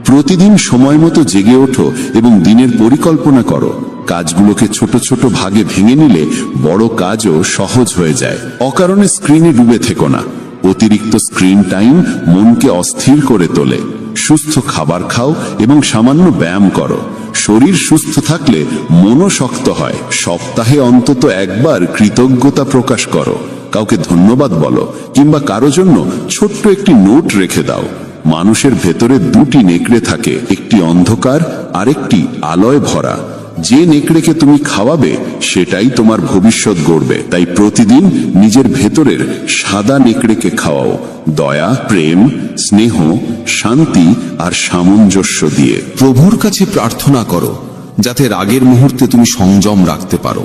প্রতিদিন সময় মতো জেগে ওঠো এবং দিনের পরিকল্পনা করো। কাজগুলোকে ছোট ছোট ভাগে ভেঙে নিলে বড় কাজও সহজ হয়ে যায়। অকারণে স্ক্রিনে ডুবে থেকো না। অতিরিক্ত স্ক্রিন টাইম মনকে অস্থির করে তোলে। সুস্থ খাবার খাও এবং সামান্য ব্যায়াম করো। শরীর সুস্থ থাকলে মনও শক্ত হয়। সপ্তাহে অন্তত একবার কৃতজ্ঞতা প্রকাশ করো। কাউকে ধন্যবাদ বলো কিংবা কারো জন্য ছোট্ট একটি নোট রেখে দাও। মানুষের ভেতরে 2টি নেকড়ে থাকে, একটি অন্ধকার আর একটি আলোয় ভরা। যে নেকড়েকে তুমি খাওয়াবে সেটাই তোমার ভবিষ্যৎ গড়বে। তাই প্রতিদিন নিজের ভেতরের সাদা নেকড়েকে খাওয়াও, দয়া, প্রেম, স্নেহ, শান্তি আর সামঞ্জস্য দিয়ে। প্রভুর কাছে প্রার্থনা করো যাতে রাগের মুহূর্তে তুমি সংযম রাখতে পারো,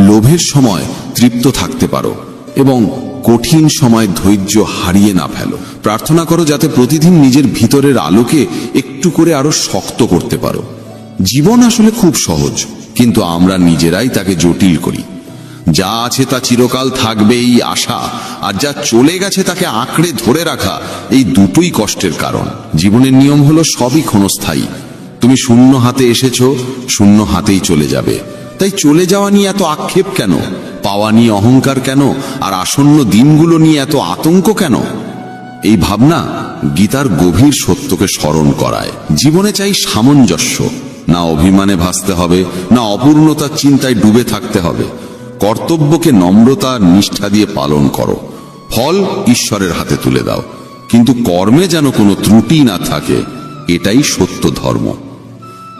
লোভের সময় তৃপ্ত থাকতে পারো এবং কঠিন সময় ধৈর্য হারিয়ে না ফেলো। প্রার্থনা করো যাতে প্রতিদিন নিজের ভিতরের আলোকে একটু করে আরো শক্ত করতে পারো। জীবন আসলে খুব সহজ, কিন্তু আমরা নিজেরাই তাকে জটিল করি। যা আছে তা চিরকাল থাকবে এই আশা, আর যা চলে গেছে তাকে আঁকড়ে ধরে রাখা, এই দুটোই কষ্টের কারণ। জীবনের নিয়ম হলো সবই ক্ষণস্থায়ী। তুমি শূন্য হাতে এসেছো, শূন্য হাতেই চলে যাবে। তাই চলে যাওয়া নিয়ে এত আক্ষেপ কেন? পাওয়া নিয়ে অহংকার কেন? আর আসন্ন দিনগুলো নিয়ে এত আতঙ্ক কেন? এই ভাবনা গীতার গভীর সত্যকে স্মরণ করায়। জীবনে চাই সামঞ্জস্য, না অভিমানে ভাসতে হবে, না অপূর্ণতার চিন্তায় ডুবে থাকতে হবে। কর্তব্যকে নম্রতা আর নিষ্ঠা দিয়ে পালন করো, ফল ঈশ্বরের হাতে তুলে দাও, কিন্তু কর্মে যেন কোনো ত্রুটি না থাকে, এটাই সত্য ধর্ম।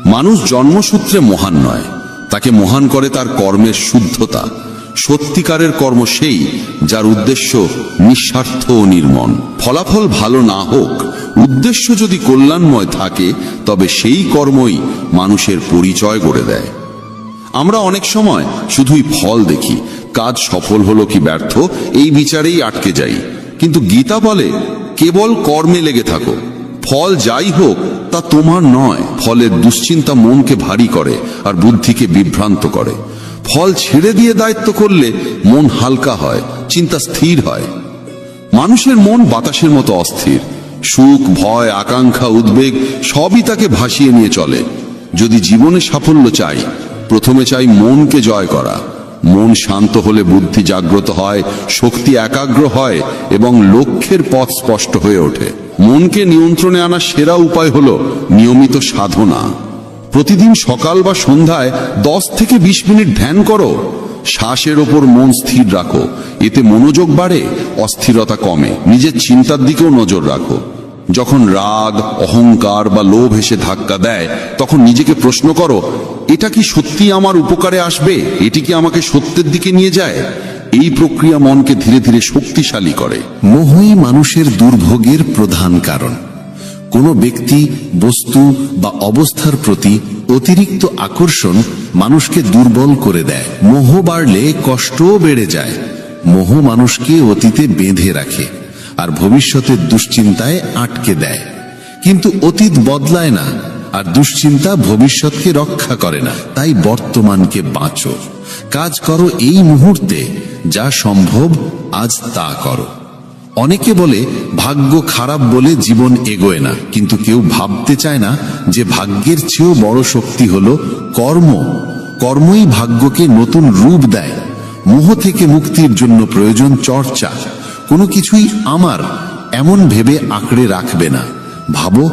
মানুষ জন্মসূত্রে মহান নয়, তাকে মহান করে তার কর্মের শুদ্ধতা। সত্যিকারের কর্ম সেই যার উদ্দেশ্য নিঃস্বার্থ ও নির্মম। ফলাফল ভালো না হোক, উদ্দেশ্য যদি কল্যাণময় থাকে, তবে সেই কর্মই মানুষের পরিচয় গড়ে দেয়। আমরা অনেক সময় শুধুই ফল দেখি, কাজ সফল হলো কি ব্যর্থ এই বিচারেই আটকে যাই। কিন্তু গীতা বলে, কেবল কর্মে লেগে থাকো, ফল যাই হোক তা তোমার নয়। ফলের দুশ্চিন্তা মনকে ভারী করে আর বুদ্ধিকে বিভ্রান্ত করে। ফল ছেড়ে দিয়ে দায়িত্ব করলে মন হালকা হয়, চিন্তা স্থির হয়। মানুষের মন বাতাসের মতো অস্থির, সুখ, ভয়, আকাঙ্ক্ষা, উদ্বেগ সবই তাকে ভাসিয়ে নিয়ে চলে। যদি জীবনে সাফল্য চাই, প্রথমে চাই মনকে জয় করা। মন শান্ত হলে বুদ্ধি জাগ্রত হয়, শক্তি একাগ্র হয় এবং লক্ষ্যের পথ স্পষ্ট হয়ে ওঠে। মনকে নিয়ন্ত্রণে আনার সেরা উপায় হলো নিয়মিত সাধনা। প্রতিদিন সকাল বা সন্ধ্যায় 10 থেকে 20 মিনিট ধ্যান করো। শ্বাসের ওপর মন স্থির রাখো, এতে মনোযোগ বাড়ে, অস্থিরতা কমে। নিজের চিন্তার দিকেও নজর রাখো। যখন রাগ, অহংকার বা লোভ এসে ধাক্কা দেয়, তখন নিজেকে প্রশ্ন করো, এটা কি সত্যি আমার উপকারে আসবে? এটি কি আমাকে সত্যের দিকে নিয়ে যায়? এই প্রক্রিয়া মনকে ধীরে ধীরে শক্তিশালী করে। মোহই মানুষের দুর্ভোগের প্রধান কারণ। কোনো ব্যক্তি, বস্তু বা অবস্থার প্রতি অতিরিক্ত আকর্ষণ মানুষকে দুর্বল করে দেয়। মোহ বাড়লে কষ্টও বেড়ে যায়। মোহ মানুষকে অতীতে বেঁধে রাখে আর ভবিষ্যতের দুশ্চিন্তায় আটকে দেয়। কিন্তু অতীত বদলায় না, আর দুশ্চিন্তা ভবিষ্যৎকে রক্ষা করে না। তাই বর্তমানকে বাঁচো, কাজ করো এই মুহূর্তে, যা সম্ভব আজ তা করো। অনেকে বলে ভাগ্য খারাপ বলে জীবন এগোয় না, কিন্তু কেউ ভাবতে চায় না যে ভাগ্যের চেয়েও বড় শক্তি হলো কর্ম। কর্মই ভাগ্যকে নতুন রূপ দেয়। মোহ থেকে মুক্তির জন্য প্রয়োজন চর্চা। কোনো কিছুই আমার এমন ভেবে আঁকড়ে রাখবে না, ভাবো